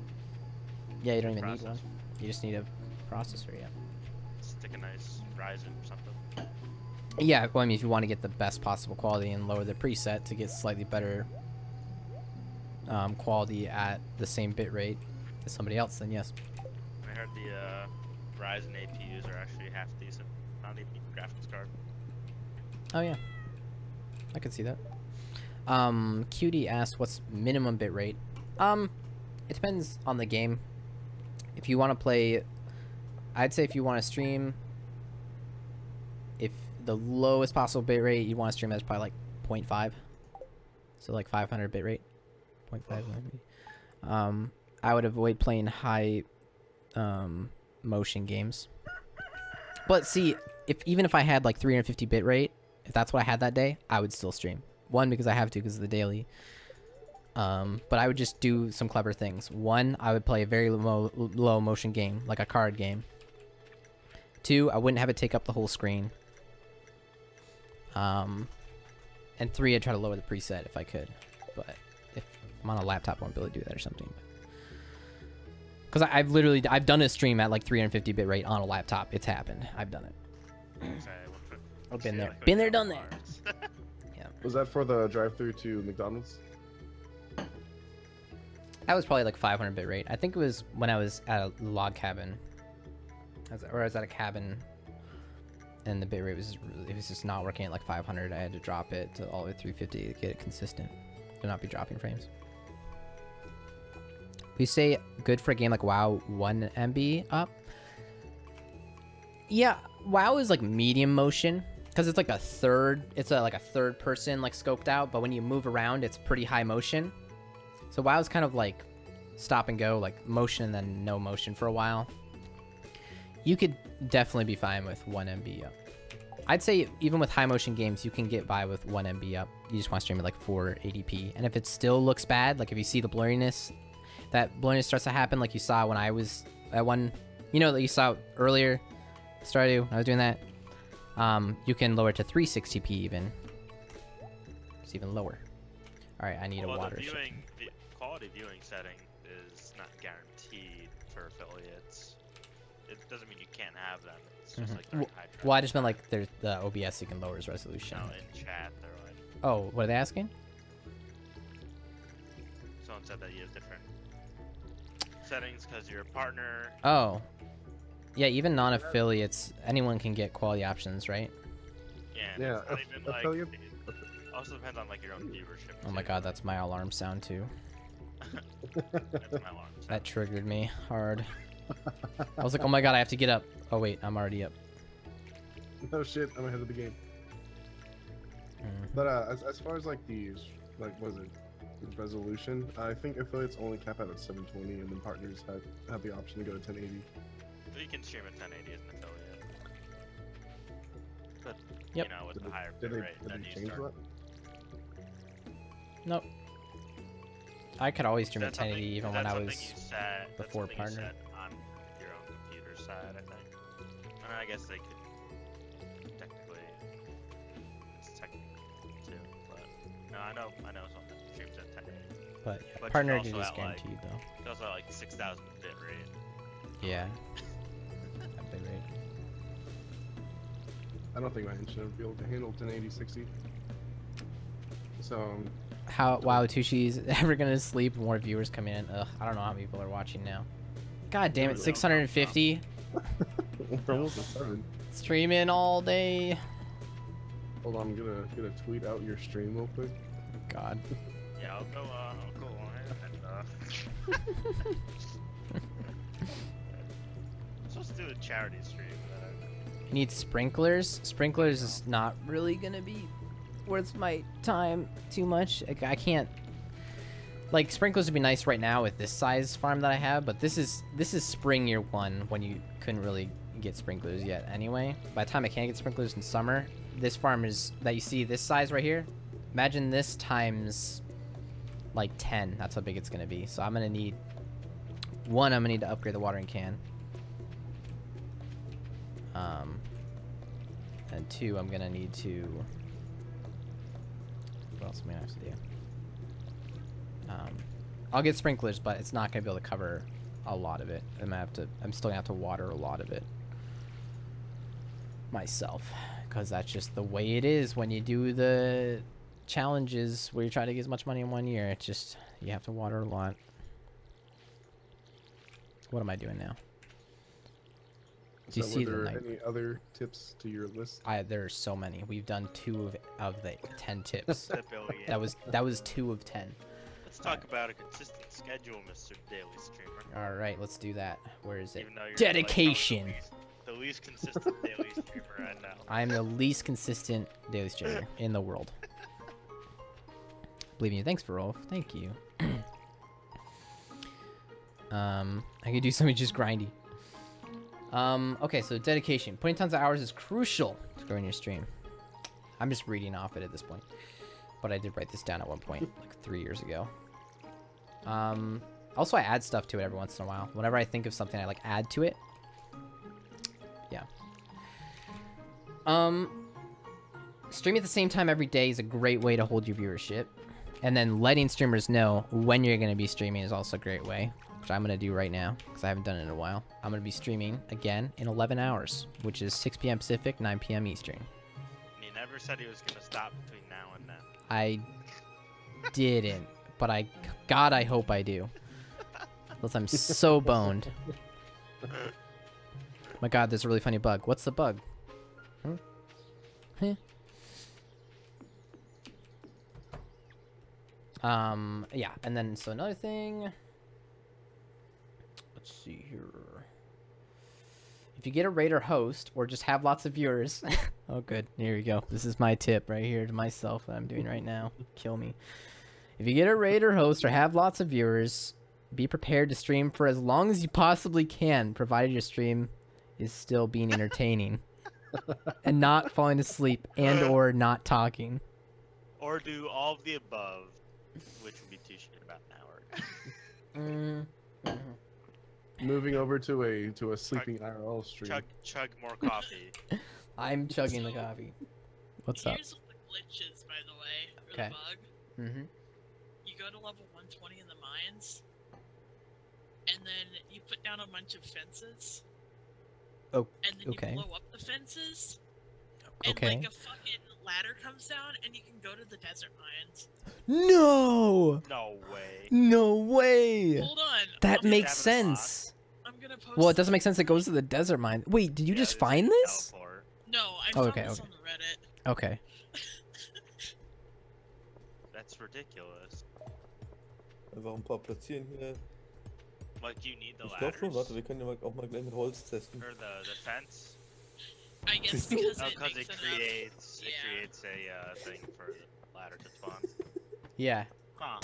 [SPEAKER 1] Yeah, you don't even need one. You just need a processor. Yeah.
[SPEAKER 2] Stick a nice Ryzen or something.
[SPEAKER 1] Yeah, well, I mean, if you want to get the best possible quality and lower the preset to get slightly better quality at the same bit rate as somebody else, then yes.
[SPEAKER 2] I heard the Ryzen APUs are actually half decent. Not even graphics card.
[SPEAKER 1] Oh yeah, I could see that. QD asked, "What's minimum bit rate?" It depends on the game. If you want to play, I'd say if you want to stream, if the lowest possible bit rate you want to stream at is probably like 0.5, so like 500 bit rate, 0.5 maybe. I would avoid playing high motion games. But see, even if I had like 350 bit rate, if that's what I had that day, I would still stream. One, because I have to because of the daily. But I would just do some clever things. One, I would play a very low motion game, like a card game. Two, I wouldn't have it take up the whole screen. And three, I'd try to lower the preset if I could. But if I'm on a laptop, I won't be able to do that or something. Because I've done a stream at like 350 bit rate on a laptop. It's happened. I've done it. I've been there. Been there, done that. Yeah.
[SPEAKER 3] Was that for the drive-through to McDonald's?
[SPEAKER 1] That was probably like 500 bit rate. I think it was when I was at a log cabin. I was at a cabin, and the bit rate was just not working at like 500. I had to drop it to all the way 350 to get it consistent, to not be dropping frames. We say good for a game like WoW 1 MB up. Yeah, WoW is like medium motion because it's like a third. It's like a third person like scoped out, but when you move around, it's pretty high motion. So WoW is kind of like stop and go, like motion and then no motion for a while. You could definitely be fine with 1 MB up. I'd say even with high motion games, you can get by with 1 MB up. You just want to stream at like 480p. And if it still looks bad, like if you see the blurriness, that blurriness starts to happen like you saw when I was at one, you know, that you saw earlier, Stardew, when I was doing that. You can lower it to 360p even. It's even lower. All right, I need a water.
[SPEAKER 2] The quality viewing setting is not guaranteed for affiliates. It doesn't mean you can't have them. It's just like
[SPEAKER 1] well, I just meant like there's the OBS you can lower its resolution.
[SPEAKER 2] No, in chat they're like.
[SPEAKER 1] Oh, what are they asking?
[SPEAKER 2] Someone said that you have different settings because you're a partner.
[SPEAKER 1] Oh, yeah. Even non-affiliates, anyone can get quality options, right?
[SPEAKER 2] Yeah. It's not even, like, it also depends on like your own viewership.
[SPEAKER 1] Oh my god, that's my alarm sound too.
[SPEAKER 2] That's my alarm sound.
[SPEAKER 1] That triggered me hard. I was like, oh my god, I have to get up. Oh wait, I'm already up.
[SPEAKER 3] No shit, I'm ahead of the game. But as far as like the what is it, resolution, I think affiliates only cap out at 720, and then partners have the option to go to 1080.
[SPEAKER 2] So you can stream at 1080 as an affiliate. But
[SPEAKER 1] yep.
[SPEAKER 2] You know, with the higher
[SPEAKER 3] Did
[SPEAKER 2] bit
[SPEAKER 3] they
[SPEAKER 2] rate, then you
[SPEAKER 3] change
[SPEAKER 2] start.
[SPEAKER 3] that?
[SPEAKER 1] Nope. I could always stream at
[SPEAKER 2] Is that
[SPEAKER 1] 1080
[SPEAKER 2] something-
[SPEAKER 1] even
[SPEAKER 2] is
[SPEAKER 1] when
[SPEAKER 2] that
[SPEAKER 1] I
[SPEAKER 2] something
[SPEAKER 1] was
[SPEAKER 2] you set-
[SPEAKER 1] before
[SPEAKER 2] that's something
[SPEAKER 1] partner.
[SPEAKER 2] You set on your own computer side, I think. And I guess they could technically, it's technically too, but no, I know something streams at 1080.
[SPEAKER 1] But yeah,
[SPEAKER 2] But
[SPEAKER 1] partner
[SPEAKER 2] you're
[SPEAKER 1] duty
[SPEAKER 2] also
[SPEAKER 1] is
[SPEAKER 2] at,
[SPEAKER 1] guaranteed though.
[SPEAKER 2] It's also at like 6,000 bit rate.
[SPEAKER 1] Yeah. That bit rate.
[SPEAKER 3] I don't think my engine would be able to handle 1080 60. So
[SPEAKER 1] How wow, Tooshi's ever gonna sleep? More viewers coming in. Ugh, I don't know how many people are watching now. God damn it, 650.
[SPEAKER 3] we're almost at 7.
[SPEAKER 1] Streaming all day.
[SPEAKER 3] Hold on, I'm gonna tweet out your stream real quick.
[SPEAKER 1] God.
[SPEAKER 2] Yeah, I'll go on it and I'm supposed to do a charity stream.
[SPEAKER 1] You need sprinklers. Sprinklers is not really gonna be worth my time too much. I can't. Like sprinklers would be nice right now with this size farm that I have, but this is spring year 1 when you couldn't really get sprinklers yet. Anyway, by the time I can get sprinklers in summer, this farm is that you see this size right here. Imagine this times like 10. That's how big it's gonna be. So I'm gonna need I'm gonna need to upgrade the watering can. And 2, I'm gonna need to. What else am I gonna have to do? I'll get sprinklers, but it's not gonna be able to cover a lot of it. I'm still gonna have to water a lot of it myself, because that's just the way it is when you do the challenges where you try to get as much money in 1 year. It's just you have to water a lot. What am I doing now? Do you see
[SPEAKER 3] were there
[SPEAKER 1] the
[SPEAKER 3] any other tips to your list?
[SPEAKER 1] There are so many. We've done 2 of the 10 tips.
[SPEAKER 2] The billion.
[SPEAKER 1] that was 2 of 10.
[SPEAKER 2] Let's talk about a consistent schedule, Mr. Daily Streamer.
[SPEAKER 1] All right, let's do that. Where is it?
[SPEAKER 2] Even though you're
[SPEAKER 1] Dedication.
[SPEAKER 2] Like, the least consistent daily streamer I know.
[SPEAKER 1] I'm the least consistent daily streamer in the world. Believe me. Thanks, Rolf. Thank you. I could do something just grindy. Okay, so dedication. Putting tons of hours is crucial to growing your stream. I'm just reading off it at this point. But I did write this down at one point, like 3 years ago. Also, I add stuff to it every once in a while. Whenever I think of something, I like add to it. Yeah. Streaming at the same time every day is a great way to hold your viewership. And then letting streamers know when you're going to be streaming is also a great way. which I'm gonna do right now because I haven't done it in a while. I'm gonna be streaming again in 11 hours, which is 6 p.m. Pacific, 9 p.m. Eastern.
[SPEAKER 2] He never said he was gonna stop between now and then.
[SPEAKER 1] I didn't, but God, I hope I do. Unless I'm so boned. My God, there's a really funny bug. What's the bug? Huh? Yeah, and then so another thing. Let's see here. If you get a raider host or just have lots of viewers. Oh, good. Here we go. This is my tip right here to myself that I'm doing right now. Kill me. If you get a raider host or have lots of viewers, be prepared to stream for as long as you possibly can, provided your stream is still being entertaining and not falling asleep and or not talking.
[SPEAKER 2] Or do all of the above, which would be Tooshi in about an hour.
[SPEAKER 3] Moving over to a sleeping IRL stream.
[SPEAKER 2] Chug more coffee.
[SPEAKER 1] I'm chugging the coffee. What's up?
[SPEAKER 4] Here's what the glitch is, by the way, or
[SPEAKER 1] Okay.
[SPEAKER 4] the bug.
[SPEAKER 1] Mm-hmm.
[SPEAKER 4] You go to level 120 in the mines, and then you put down a bunch of fences.
[SPEAKER 1] Oh,
[SPEAKER 4] and then
[SPEAKER 1] okay.
[SPEAKER 4] you blow up the fences. And
[SPEAKER 1] Okay.
[SPEAKER 4] like a fucking ladder comes down, and you can go to the desert mines.
[SPEAKER 1] No!
[SPEAKER 2] No way.
[SPEAKER 1] No way!
[SPEAKER 4] Hold on.
[SPEAKER 1] That
[SPEAKER 4] I'm
[SPEAKER 1] makes
[SPEAKER 2] Having a
[SPEAKER 1] sense.
[SPEAKER 4] I'm gonna post.
[SPEAKER 1] Well, it doesn't make sense. It goes to the desert mine. Wait, did you
[SPEAKER 2] Yeah,
[SPEAKER 1] just
[SPEAKER 2] there's
[SPEAKER 1] find
[SPEAKER 2] like
[SPEAKER 1] this?
[SPEAKER 2] teleport.
[SPEAKER 4] No, I
[SPEAKER 1] Oh,
[SPEAKER 4] found
[SPEAKER 1] okay,
[SPEAKER 4] this
[SPEAKER 1] okay.
[SPEAKER 4] on the Reddit.
[SPEAKER 1] Okay.
[SPEAKER 2] That's ridiculous.
[SPEAKER 5] Einfach ein paar platzieren hier.
[SPEAKER 2] Like, do you need the
[SPEAKER 5] Ich glaube schon,
[SPEAKER 2] ladders?
[SPEAKER 5] warte, wir können ja auch mal gleich mit Holz testen.
[SPEAKER 2] Or the fence?
[SPEAKER 4] I guess
[SPEAKER 5] Siehst du?
[SPEAKER 4] because
[SPEAKER 2] Oh,
[SPEAKER 4] it
[SPEAKER 2] because
[SPEAKER 4] makes
[SPEAKER 2] it
[SPEAKER 4] enough.
[SPEAKER 2] creates
[SPEAKER 4] Yeah.
[SPEAKER 2] it creates a thing for the ladder to spawn.
[SPEAKER 1] Yeah.
[SPEAKER 2] Huh.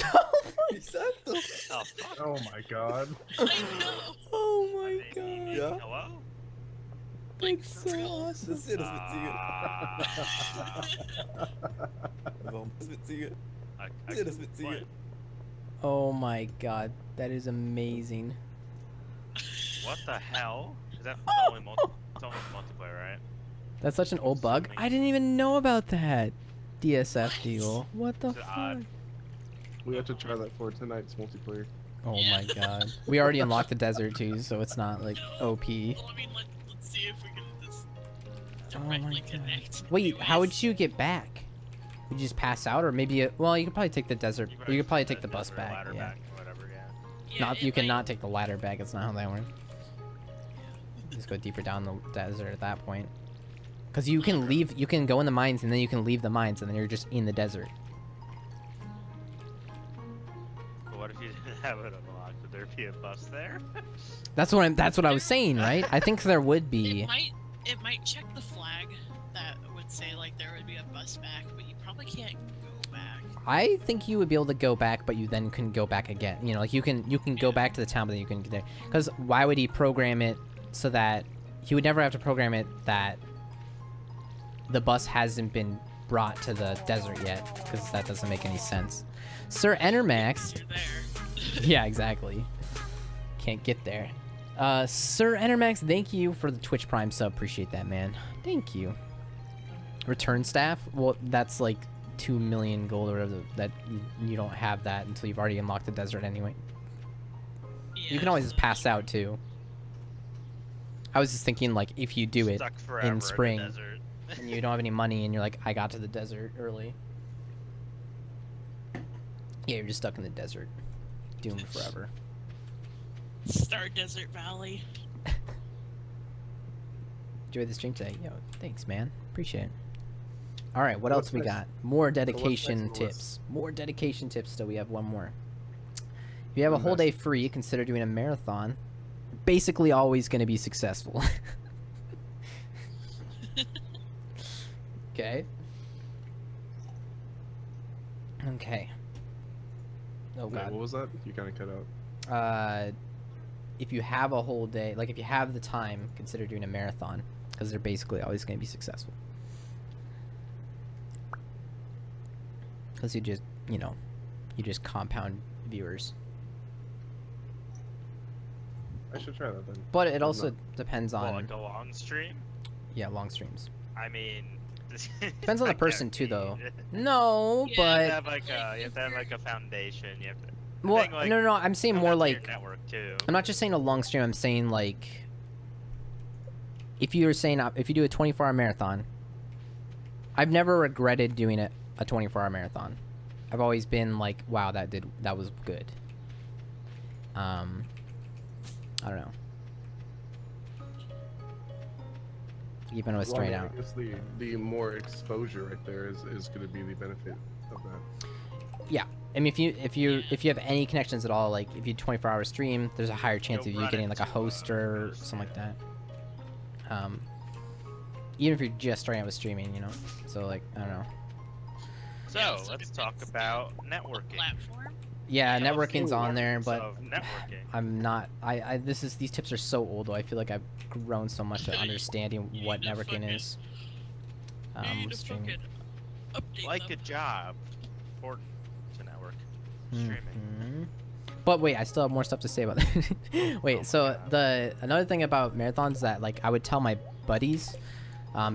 [SPEAKER 5] Ich sag doch!
[SPEAKER 2] Oh fuck.
[SPEAKER 3] Oh my god.
[SPEAKER 4] I know.
[SPEAKER 1] Oh my
[SPEAKER 2] Maybe-
[SPEAKER 5] Yeah.
[SPEAKER 2] Hello?
[SPEAKER 4] Like,
[SPEAKER 1] That's
[SPEAKER 4] for
[SPEAKER 1] so
[SPEAKER 4] real.
[SPEAKER 1] awesome.
[SPEAKER 5] Das ist ja das Witzige.
[SPEAKER 2] Ah.
[SPEAKER 5] Warum das Witzige?
[SPEAKER 2] I
[SPEAKER 5] Das ist ja das Witzige.
[SPEAKER 1] Oh my god. That is amazing.
[SPEAKER 2] What the hell? Is that only it's only multiplayer, right?
[SPEAKER 1] That's such an old bug. I didn't even know about that. DSF
[SPEAKER 4] What?
[SPEAKER 1] deal. What the
[SPEAKER 2] It's
[SPEAKER 1] fuck?
[SPEAKER 2] odd.
[SPEAKER 3] We have to try that for tonight's multiplayer.
[SPEAKER 1] Oh
[SPEAKER 4] Yeah.
[SPEAKER 1] my god. We already unlocked the desert too, so it's not like OP.
[SPEAKER 4] Well, I mean, let's see if we can just
[SPEAKER 1] Oh my
[SPEAKER 4] directly
[SPEAKER 1] god.
[SPEAKER 4] connect.
[SPEAKER 1] Wait, how
[SPEAKER 4] anyways.
[SPEAKER 1] would you get back? Would you just pass out, or maybe well, you could probably take the desert. Or you could probably take the bus
[SPEAKER 2] desert
[SPEAKER 1] back.
[SPEAKER 2] ladder
[SPEAKER 1] Yeah.
[SPEAKER 2] back, whatever, yeah.
[SPEAKER 4] Yeah,
[SPEAKER 1] Not
[SPEAKER 4] it
[SPEAKER 1] you
[SPEAKER 4] might-
[SPEAKER 1] cannot take the ladder back. It's not how that works. Just go deeper down the desert at that point. Because you can leave, you can go in the mines and then you can leave the mines and then you're just in the desert.
[SPEAKER 2] But what if you didn't have it unlocked? Would there be a bus there?
[SPEAKER 1] That's what I was saying, right? I think there would be.
[SPEAKER 4] It might check the flag that would say like there would be a bus back, but you probably can't go back.
[SPEAKER 1] I think you would be able to go back, but you then can go back again. You know, like you can go back to the town, but then you can get there. Because why would he program it so that he would never have to program it that the bus hasn't been brought to the desert yet? Because that doesn't make any sense. Sir Entermax.
[SPEAKER 4] You're there.
[SPEAKER 1] Yeah, exactly. Can't get there. Sir Entermax, thank you for the Twitch Prime sub. Appreciate that, man. Thank you. Return staff? Well, that's like 2 million gold or whatever. That you don't have that until you've already unlocked the desert anyway. You can always just pass out too. I was just thinking like if you do it
[SPEAKER 2] Stuck forever
[SPEAKER 1] in spring
[SPEAKER 2] the desert.
[SPEAKER 1] and you don't have any money and you're like, I got to the desert early. Yeah, you're just stuck in the desert. Doomed forever.
[SPEAKER 4] Star Desert Valley.
[SPEAKER 1] Enjoy the stream today. Yo, thanks, man. Appreciate it. All right, what
[SPEAKER 3] What's
[SPEAKER 1] else we
[SPEAKER 3] next?
[SPEAKER 1] got? More
[SPEAKER 3] next
[SPEAKER 1] dedication
[SPEAKER 3] on the list?
[SPEAKER 1] tips. More dedication tips. Still, we have one more. If you have a
[SPEAKER 3] One
[SPEAKER 1] whole day
[SPEAKER 3] best.
[SPEAKER 1] free, consider doing a marathon. Basically, always going to be successful. Okay. Okay. Oh
[SPEAKER 3] Wait,
[SPEAKER 1] god.
[SPEAKER 3] what was that? You kind of cut out.
[SPEAKER 1] If you have a whole day, like if you have the time, consider doing a marathon because they're basically always going to be successful. Because you just, you just compound viewers.
[SPEAKER 3] I should try that then.
[SPEAKER 1] But it
[SPEAKER 3] I'm
[SPEAKER 1] also
[SPEAKER 3] not-
[SPEAKER 1] depends
[SPEAKER 2] Well,
[SPEAKER 1] on,
[SPEAKER 2] like a long stream?
[SPEAKER 1] yeah, long streams.
[SPEAKER 2] I mean,
[SPEAKER 1] Depends on the
[SPEAKER 2] I
[SPEAKER 1] person
[SPEAKER 2] can't
[SPEAKER 1] too, though.
[SPEAKER 2] be-
[SPEAKER 1] No,
[SPEAKER 4] Yeah,
[SPEAKER 2] You
[SPEAKER 1] but
[SPEAKER 2] have to have like a foundation. You have to.
[SPEAKER 1] Well,
[SPEAKER 2] thing, like,
[SPEAKER 1] no, I'm saying
[SPEAKER 2] comes
[SPEAKER 1] more
[SPEAKER 2] down to your
[SPEAKER 1] like
[SPEAKER 2] network too.
[SPEAKER 1] I'm not just saying a long stream. I'm saying like if you were saying if you do a 24-hour marathon, I've never regretted doing a 24-hour marathon. I've always been like, wow, that was good. I don't know. Even with straight out.
[SPEAKER 3] I guess the more exposure right there is going to be the benefit of that.
[SPEAKER 1] Yeah. I mean, if you have any connections at all, like if you 24-hour stream, there's a higher chance
[SPEAKER 2] You'll
[SPEAKER 1] of you
[SPEAKER 2] run
[SPEAKER 1] getting like a
[SPEAKER 2] into,
[SPEAKER 1] host or
[SPEAKER 2] host,
[SPEAKER 1] something
[SPEAKER 2] yeah.
[SPEAKER 1] like that. Even if you're just starting out with streaming, you know. So like, I don't know.
[SPEAKER 2] So
[SPEAKER 4] Yeah, also
[SPEAKER 2] let's
[SPEAKER 4] depends
[SPEAKER 2] talk
[SPEAKER 4] on
[SPEAKER 2] about
[SPEAKER 4] what
[SPEAKER 2] networking.
[SPEAKER 4] platform.
[SPEAKER 1] Yeah,
[SPEAKER 2] Tell us the
[SPEAKER 1] networking's on there,
[SPEAKER 2] importance
[SPEAKER 1] but
[SPEAKER 2] of networking.
[SPEAKER 1] I'm not. These tips are so old though. I feel like I've grown so much at understanding
[SPEAKER 4] You
[SPEAKER 1] what
[SPEAKER 4] need to
[SPEAKER 1] networking
[SPEAKER 4] fucking-
[SPEAKER 1] is.
[SPEAKER 4] You need
[SPEAKER 1] With
[SPEAKER 4] to
[SPEAKER 1] streaming.
[SPEAKER 4] fucking update
[SPEAKER 2] Like a
[SPEAKER 4] them.
[SPEAKER 2] job, important to network streaming.
[SPEAKER 1] Mhm. But wait, I still have more stuff to say about that. Wait,
[SPEAKER 2] my
[SPEAKER 1] so
[SPEAKER 2] God.
[SPEAKER 1] another thing about marathons that like I would tell my buddies,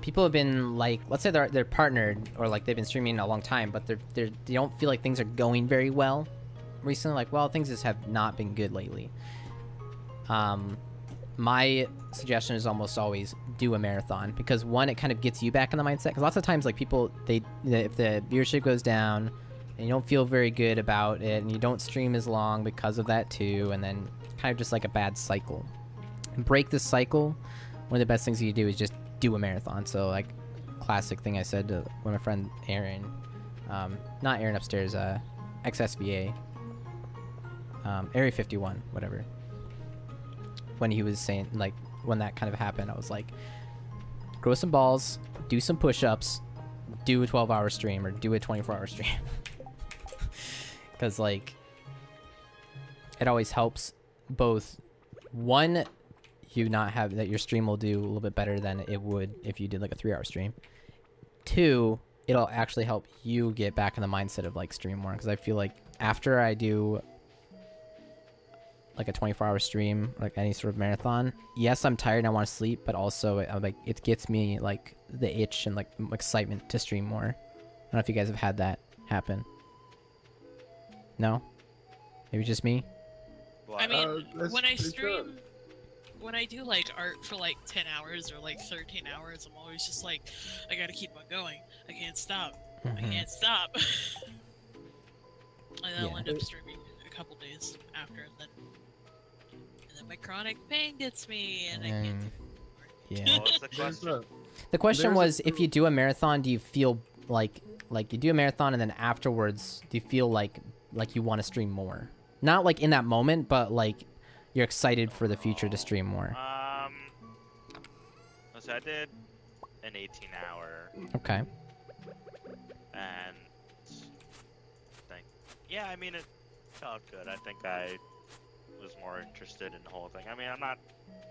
[SPEAKER 1] people have been like, let's say they're partnered or like they've been streaming a long time, but they don't feel like things are going very well recently. Like, well, things just have not been good lately. My suggestion is almost always do a marathon because one, it kind of gets you back in the mindset. Because lots of times, like people, if the viewership goes down and you don't feel very good about it, and you don't stream as long because of that too, and then kind of just like a bad cycle. And break this cycle. One of the best things you do is just do a marathon. So like, classic thing I said to my friend Aaron, not Aaron upstairs, XSVA, Area 51, whatever. When he was saying, like, when that kind of happened, I was like, grow some balls, do some push-ups, do a 12-hour stream or do a 24-hour stream. Because, like, it always helps both, one, you not have, that your stream will do a little bit better than it would if you did, like, a 3-hour stream. Two, it'll actually help you get back in the mindset of, like, stream more. Because I feel like after I do like a 24-hour stream, like any sort of marathon, yes, I'm tired and I want to sleep, but also it gets me like the itch and like excitement to stream more. I don't know if you guys have had that happen. No? Maybe just me?
[SPEAKER 4] I mean,
[SPEAKER 3] That's
[SPEAKER 4] when I
[SPEAKER 3] pretty
[SPEAKER 4] stream,
[SPEAKER 3] good.
[SPEAKER 4] when I do like art for like 10 hours or like 13 hours, I'm always just like, I gotta keep on going. I can't stop. I
[SPEAKER 1] Mhm.
[SPEAKER 4] can't stop. And I'll
[SPEAKER 1] Yeah.
[SPEAKER 4] end up streaming a couple days after, and then my chronic pain gets me, and I can't do it
[SPEAKER 1] Yeah.
[SPEAKER 2] Well, what's the
[SPEAKER 3] There's
[SPEAKER 2] question?
[SPEAKER 1] The question
[SPEAKER 3] There's a
[SPEAKER 1] was, if
[SPEAKER 3] few-
[SPEAKER 1] you do a marathon, do you feel like you do a marathon and then afterwards, do you feel like you want to stream more? Not like in that moment, but like you're excited for the future to stream more.
[SPEAKER 2] So I did an 18-hour,
[SPEAKER 1] Okay.
[SPEAKER 2] and yeah, I mean, it felt good. I think I was more interested in the whole thing. I mean, I'm not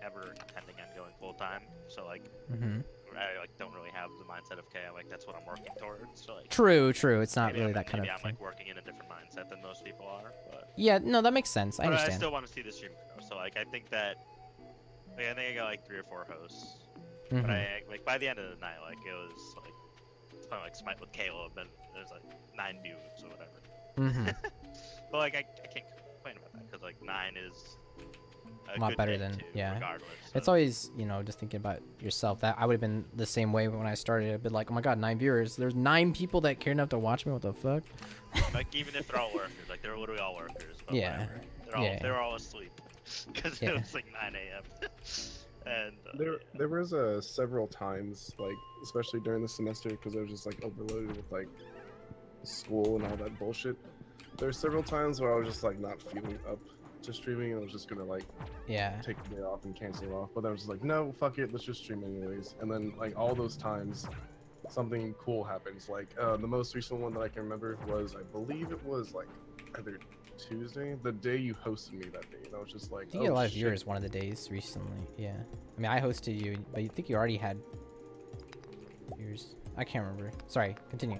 [SPEAKER 2] ever intending on going full time, so like,
[SPEAKER 1] Mm-hmm.
[SPEAKER 2] I like don't really have the mindset of, okay, like that's what I'm working towards. So like,
[SPEAKER 1] True. It's not
[SPEAKER 2] maybe
[SPEAKER 1] really
[SPEAKER 2] I'm,
[SPEAKER 1] that kind
[SPEAKER 2] maybe
[SPEAKER 1] of
[SPEAKER 2] I'm
[SPEAKER 1] thing.
[SPEAKER 2] like working in a different mindset than most people are, but
[SPEAKER 1] Yeah, no, that makes sense. I
[SPEAKER 2] but I
[SPEAKER 1] understand.
[SPEAKER 2] still want to see the stream grow. So like, I think that, like, I think I got like 3 or 4 hosts,
[SPEAKER 1] Mhm.
[SPEAKER 2] but I like by the end of the night, like it was like it's kind of like Smite with Caleb, and there's like 9 views or whatever.
[SPEAKER 1] Mhm.
[SPEAKER 2] But like, I can't complain about that because like 9 is
[SPEAKER 1] A lot
[SPEAKER 2] good
[SPEAKER 1] better
[SPEAKER 2] thing,
[SPEAKER 1] than
[SPEAKER 2] too,
[SPEAKER 1] yeah.
[SPEAKER 2] regardless.
[SPEAKER 1] It's
[SPEAKER 2] of-
[SPEAKER 1] always, just thinking about yourself. That I would have been the same way when I started. I'd been like, oh my god, 9 viewers. There's 9 people that care enough to watch me. What the fuck?
[SPEAKER 2] like even if they're all workers, like they're literally all workers. But
[SPEAKER 1] Yeah.
[SPEAKER 2] whatever. They're all
[SPEAKER 1] Yeah.
[SPEAKER 2] they're all asleep because
[SPEAKER 1] Yeah.
[SPEAKER 2] it was like 9 a.m. and
[SPEAKER 3] There was several times, like especially during the semester, because I was just like overloaded with like school and all that bullshit. There were several times where I was just like not feeling up to streaming, and I was just gonna like
[SPEAKER 1] Yeah.
[SPEAKER 3] take the day off and cancel it off. But then I was just like, no, fuck it, let's just stream anyways. And then like all those times, something cool happens. Like the most recent one that I can remember was, I believe it was like either Tuesday, the day you hosted me that day. And I was just like,
[SPEAKER 1] You get a
[SPEAKER 3] oh,
[SPEAKER 1] lot of
[SPEAKER 3] shit.
[SPEAKER 1] viewers one of the days recently. Yeah. I mean, I hosted you, but you think you already had viewers. I can't remember. Sorry. Continue.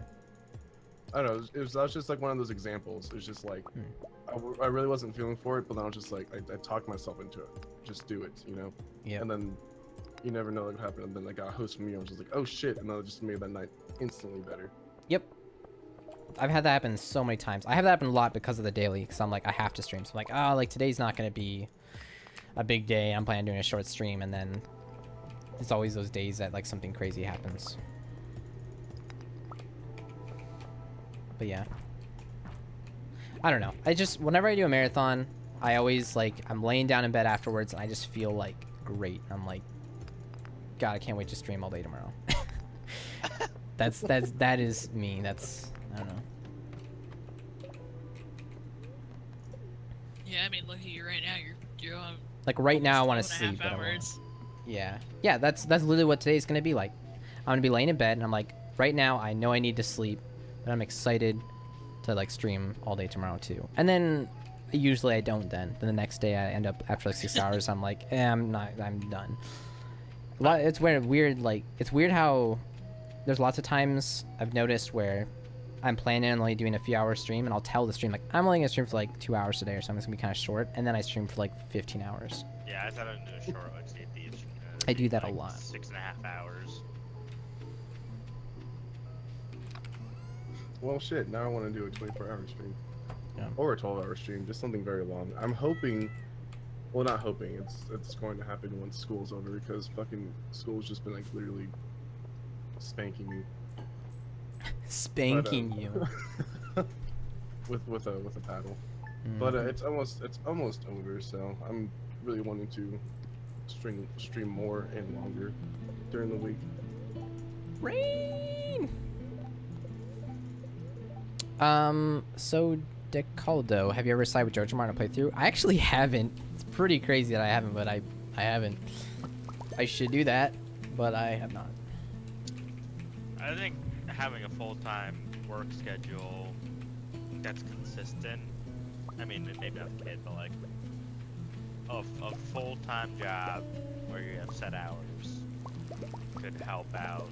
[SPEAKER 3] I don't know. That was just like one of those examples. It's just like I really wasn't feeling for it, but then I was just like, I talked myself into it. Just do it, you know.
[SPEAKER 1] Yeah.
[SPEAKER 3] And then you never know what happened. And then I got a host from you. I was just like, oh shit, and that just made that night instantly better.
[SPEAKER 1] Yep. I've had that happen so many times. I have that happen a lot because of the daily, because I'm like, I have to stream. So I'm like, oh, like today's not going to be a big day. I'm planning on doing a short stream, and then it's always those days that like something crazy happens. But yeah. I don't know. I just, whenever I do a marathon, I always like, I'm laying down in bed afterwards and I just feel like great. I'm like, God, I can't wait to stream all day tomorrow. That is me. That's, I don't know.
[SPEAKER 4] Yeah, I mean, look at you right now. You're on.
[SPEAKER 1] Like right now I want to
[SPEAKER 4] 12.5
[SPEAKER 1] sleep, but I won't.
[SPEAKER 4] hours.
[SPEAKER 1] Yeah. Yeah, that's literally what today's going to be like. I'm going to be laying in bed and I'm like, right now I know I need to sleep, but I'm excited to like stream all day tomorrow too. And then usually I don't then. Then the next day I end up after like 6 hours I'm like, I'm done. It's weird like it's weird how there's lots of times I've noticed where I'm planning on only doing a few hours stream and I'll tell the stream like I'm only gonna stream for like 2 hours today or something. It's gonna be kind of short, and then I stream for like 15 hours.
[SPEAKER 2] Yeah, I thought I'd do a short like say these.
[SPEAKER 1] I do that a lot.
[SPEAKER 2] 6.5 hours.
[SPEAKER 3] Well, shit. Now I want to do a 24-hour stream.
[SPEAKER 1] Yeah.
[SPEAKER 3] Or a 12-hour stream, just something very long. I'm hoping. Well, not hoping. It's going to happen once school's over, because fucking school's just been like literally spanking me.
[SPEAKER 1] Spanking you.
[SPEAKER 3] with a paddle.
[SPEAKER 1] Mhm.
[SPEAKER 3] But it's almost over, so I'm really wanting to stream more and longer during the week.
[SPEAKER 1] Rain. So DeCaldo, have you ever sided with Jojo Martin to play through? I actually haven't. It's pretty crazy that I haven't, but I haven't. I should do that, but I have not.
[SPEAKER 2] I think having a full-time work schedule that's consistent. I mean, maybe I'm a kid, but like a full-time job where you have set hours could help out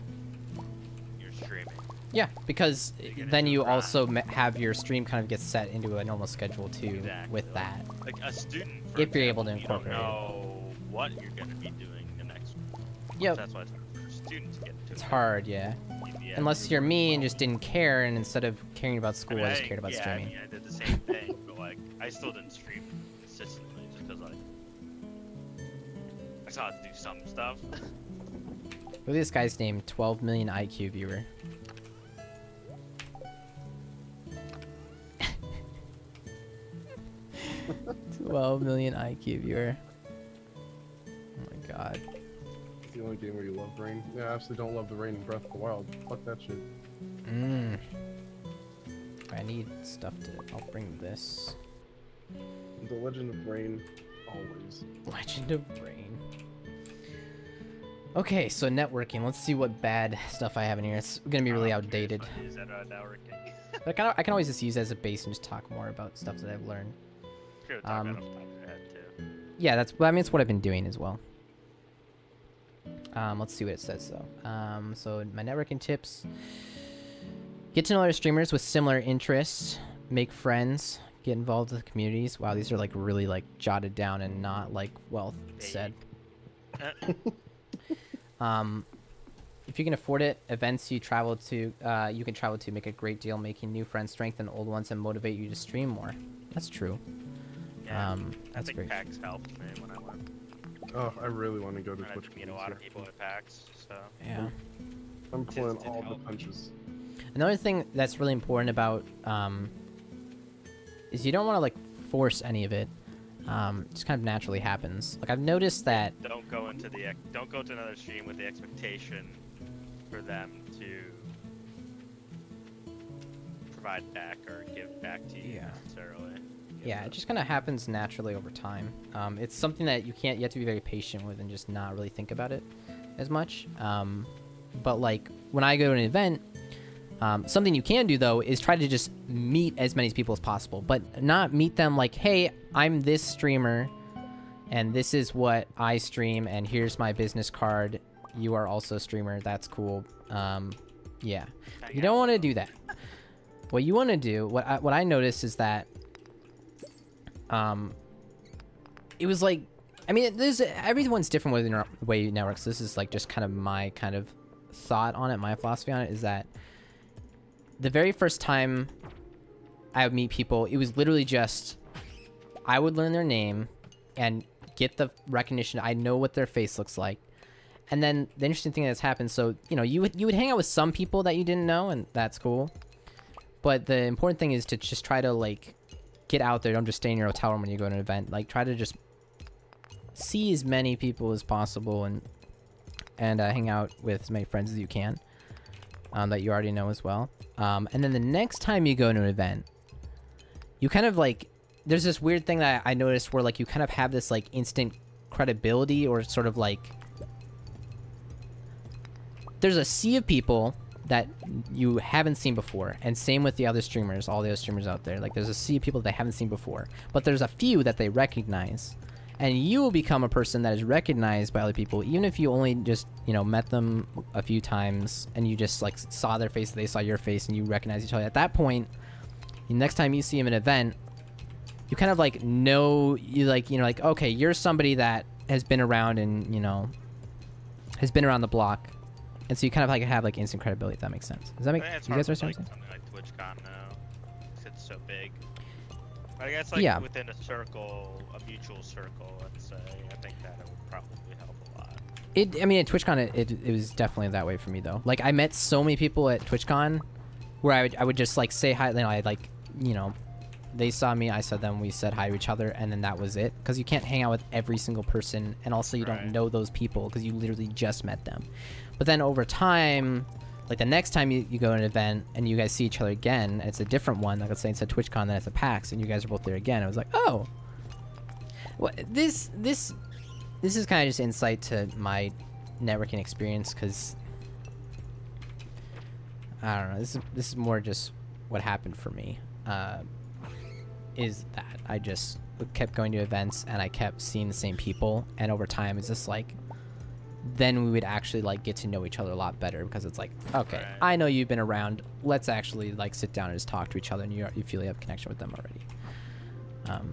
[SPEAKER 2] your streaming.
[SPEAKER 1] Yeah, because
[SPEAKER 2] You get
[SPEAKER 1] then
[SPEAKER 2] into
[SPEAKER 1] you
[SPEAKER 2] a grind.
[SPEAKER 1] also have your stream kind of get set into a normal schedule too
[SPEAKER 2] Exactly.
[SPEAKER 1] with that.
[SPEAKER 2] Like a student, for
[SPEAKER 1] If you're able to
[SPEAKER 2] example,
[SPEAKER 1] incorporate it.
[SPEAKER 2] you don't know what you're going to be doing the next week.
[SPEAKER 1] Yep.
[SPEAKER 2] That's why it's hard for students to get into
[SPEAKER 1] It's
[SPEAKER 2] it.
[SPEAKER 1] hard, yeah.
[SPEAKER 2] Yeah,
[SPEAKER 1] Unless you're me and just didn't care, and instead of caring about
[SPEAKER 2] I
[SPEAKER 1] school,
[SPEAKER 2] mean,
[SPEAKER 1] I just cared about
[SPEAKER 2] yeah,
[SPEAKER 1] streaming.
[SPEAKER 2] I mean, I did the same thing, but like, I still didn't stream consistently just because like, I still had to do some stuff.
[SPEAKER 1] Look at this guy's name, 12 million IQ viewer. 12 million IQ viewer. Oh my god.
[SPEAKER 3] It's the only game where you love rain. Yeah, I absolutely don't love the rain in Breath of the Wild. Fuck that shit.
[SPEAKER 1] I need stuff to... I'll bring this.
[SPEAKER 3] The Legend of Rain, always.
[SPEAKER 1] Legend of Rain. Okay, so networking. Let's see what bad stuff I have in here. It's gonna be really outdated.
[SPEAKER 2] Is that networking?
[SPEAKER 1] But I can always just use it as a base and just talk more about stuff that I've learned.
[SPEAKER 2] Sure, talk
[SPEAKER 1] Um,
[SPEAKER 2] off the top of your head too.
[SPEAKER 1] Yeah, I mean, it's what I've been doing as well. Let's see what it says though. So my networking tips: get to know other streamers with similar interests, make friends, get involved with communities. Wow, these are like really like jotted down and not like well said. If you can afford it, events you can travel to make a great deal, making new friends, strengthen old ones, and motivate you to stream more. That's true.
[SPEAKER 2] Yeah, I
[SPEAKER 1] That's
[SPEAKER 2] think
[SPEAKER 1] very
[SPEAKER 2] PAX helped me when I went.
[SPEAKER 3] Oh, I really want to go to
[SPEAKER 2] I
[SPEAKER 3] Twitch.
[SPEAKER 2] meet a lot of people at PAX, so.
[SPEAKER 1] Yeah.
[SPEAKER 3] I'm pulling
[SPEAKER 2] did
[SPEAKER 3] all the
[SPEAKER 2] help.
[SPEAKER 3] punches.
[SPEAKER 1] Another thing that's really important about is you don't want to like force any of it. It just kind of naturally happens. Like I've noticed that.
[SPEAKER 2] Don't go into another stream with the expectation for them to provide back or give back to you
[SPEAKER 1] Yeah.
[SPEAKER 2] necessarily.
[SPEAKER 1] Yeah, it just kind of happens naturally over time. It's something that you have to be very patient with and just not really think about it as much. But like when I go to an event, something you can do though is try to just meet as many people as possible, but not meet them like, hey, I'm this streamer and this is what I stream and here's my business card. You are also a streamer. That's cool. Yeah, you don't want to do that. What you want to do, what I noticed is that it was like, I mean, everyone's different with the way you network. So this is like just kind of my kind of thought on it. My philosophy on it is that the very first time I would meet people, it was literally just I would learn their name and get the recognition. I know what their face looks like. And then the interesting thing that's happened, so, you know, you would hang out with some people that you didn't know, and that's cool. But the important thing is to just try to, like, get out there. Don't just stay in your hotel room when you go to an event. Like, try to just see as many people as possible and hang out with as many friends as you can that you already know as well. And then the next time you go to an event, you kind of, like, there's this weird thing that I noticed where, like, you kind of have this, like, instant credibility or sort of, like, there's a sea of people that you haven't seen before, and same with the other streamers, all the other streamers out there. Like, there's a sea of people that they haven't seen before, but there's a few that they recognize, and you will become a person that is recognized by other people, even if you only just, you know, met them a few times and you just, like, saw their face, they saw your face, and you recognize each other. At that point, the next time you see them at an event, you kind of, like, know, you, like, you know, like, okay, you're somebody that has been around and, you know, has been around the block. And so you kind of, like, have, like, instant credibility, if that makes sense. Does that make sense? You guys understand?
[SPEAKER 2] Something like TwitchCon now, 'cause it's so big. But I guess, like,
[SPEAKER 1] Yeah.
[SPEAKER 2] within a circle, a mutual circle, let's say, I think that it would probably help a lot.
[SPEAKER 1] I mean, at TwitchCon, it was definitely that way for me, though. Like, I met so many people at TwitchCon where I would just, like, say hi. You know, I'd, like, you know, they saw me, I saw them, we said hi to each other, and then that was it. Because you can't hang out with every single person, and also you don't know those people because you literally just met them. But then over time, like, the next time you go to an event and you guys see each other again, and it's a different one, like, let's say it's a TwitchCon, then it's a PAX, and you guys are both there again, it was like, oh, well, this is kind of just insight to my networking experience, because I don't know, this is more just what happened for me. Is that I just kept going to events and I kept seeing the same people, and over time it's just like, then we would actually, like, get to know each other a lot better, because it's like, okay,
[SPEAKER 2] Right.
[SPEAKER 1] I know you've been around, let's actually, like, sit down and just talk to each other, and you feel you have a connection with them already.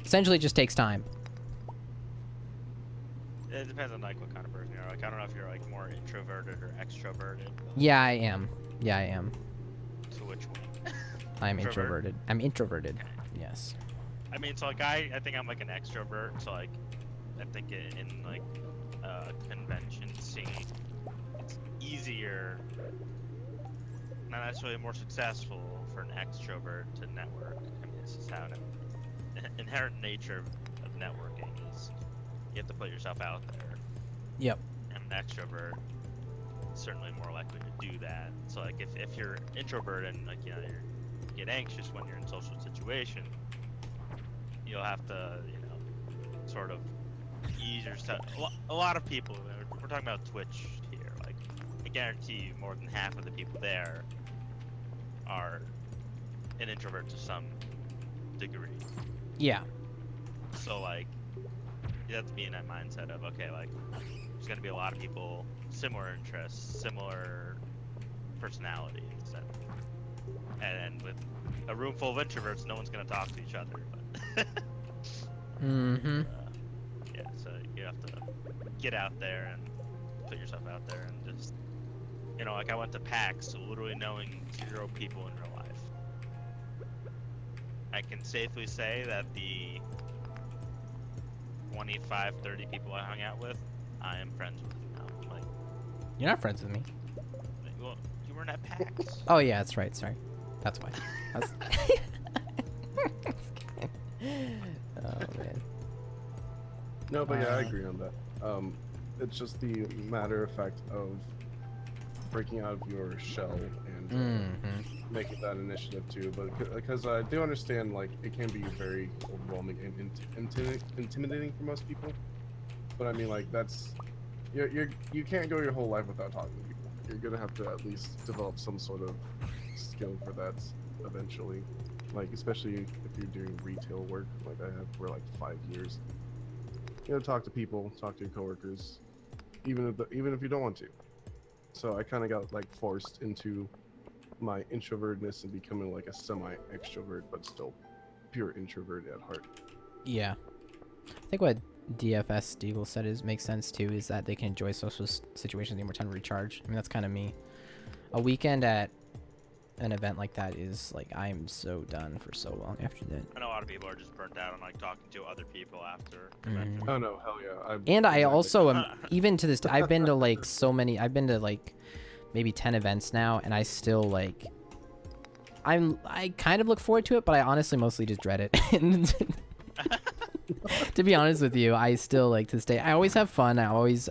[SPEAKER 1] Essentially it just takes time.
[SPEAKER 2] It depends on, like, what kind of person you're. Like, I don't know if you're, like, more introverted or extroverted.
[SPEAKER 1] Yeah, I am.
[SPEAKER 2] To which one?
[SPEAKER 1] I'm
[SPEAKER 2] Introvert?
[SPEAKER 1] introverted. I'm introverted. Yes.
[SPEAKER 2] I mean, so, like, I think I'm, like, an extrovert, so, like, I think in like, convention scene, it's easier, not necessarily more successful for an extrovert to network. I mean, this is how an inherent nature of networking is. You have to put yourself out there.
[SPEAKER 1] Yep.
[SPEAKER 2] And an extrovert is certainly more likely to do that. So, like, if you're introverted and, like, you know, you get anxious when you're in social situation, you'll have to, you know, sort of ease yourself. A lot of people, we're talking about Twitch here, like, I guarantee you more than half of the people there are an introvert to some degree.
[SPEAKER 1] Yeah.
[SPEAKER 2] So, like, you have to be in that mindset of, okay, like, there's going to be a lot of people, similar interests, similar personalities, and with a room full of introverts, no one's going to talk to each other. But
[SPEAKER 1] Mm-hmm.
[SPEAKER 2] yeah, so you have to get out there and put yourself out there and just, you know, like, I went to PAX, literally knowing 0 people in real life. I can safely say that the 25, 30 people I hung out with, I am friends with now. Like,
[SPEAKER 1] You're not friends with me.
[SPEAKER 2] well, you weren't at PAX.
[SPEAKER 1] Oh yeah, that's right. Sorry, that's why. Oh man.
[SPEAKER 3] No, but yeah, I agree on that. It's just the matter of fact of breaking out of your shell and
[SPEAKER 1] Mm-hmm.
[SPEAKER 3] making that initiative too. But because I do understand, like, it can be very overwhelming and intimidating for most people. But I mean, like, that's you can't go your whole life without talking to people. You're gonna have to at least develop some sort of skill for that eventually. Like, especially if you're doing retail work, like I have for like 5 years. You know, talk to people, talk to your coworkers, even if you don't want to. So I kind of got, like, forced into my introvertness and becoming, like, a semi-extrovert, but still pure introvert at heart.
[SPEAKER 1] Yeah. I think what DFS Deagle said makes sense too, is that they can enjoy social situations, need more time to recharge. I mean, that's kind of me. A weekend at an event like that is like I'm so done for so long after that.
[SPEAKER 2] I know a lot of people are just burnt out on like talking to other people after.
[SPEAKER 1] Mhm.
[SPEAKER 3] Oh no, hell yeah.
[SPEAKER 1] And I
[SPEAKER 3] exactly.
[SPEAKER 1] also am, even to this day, I've been to like so many, I've been to like maybe 10 events now, and I still like, I kind of look forward to it, but I honestly mostly just dread it. To be honest with you, I still like to this day, I always have fun.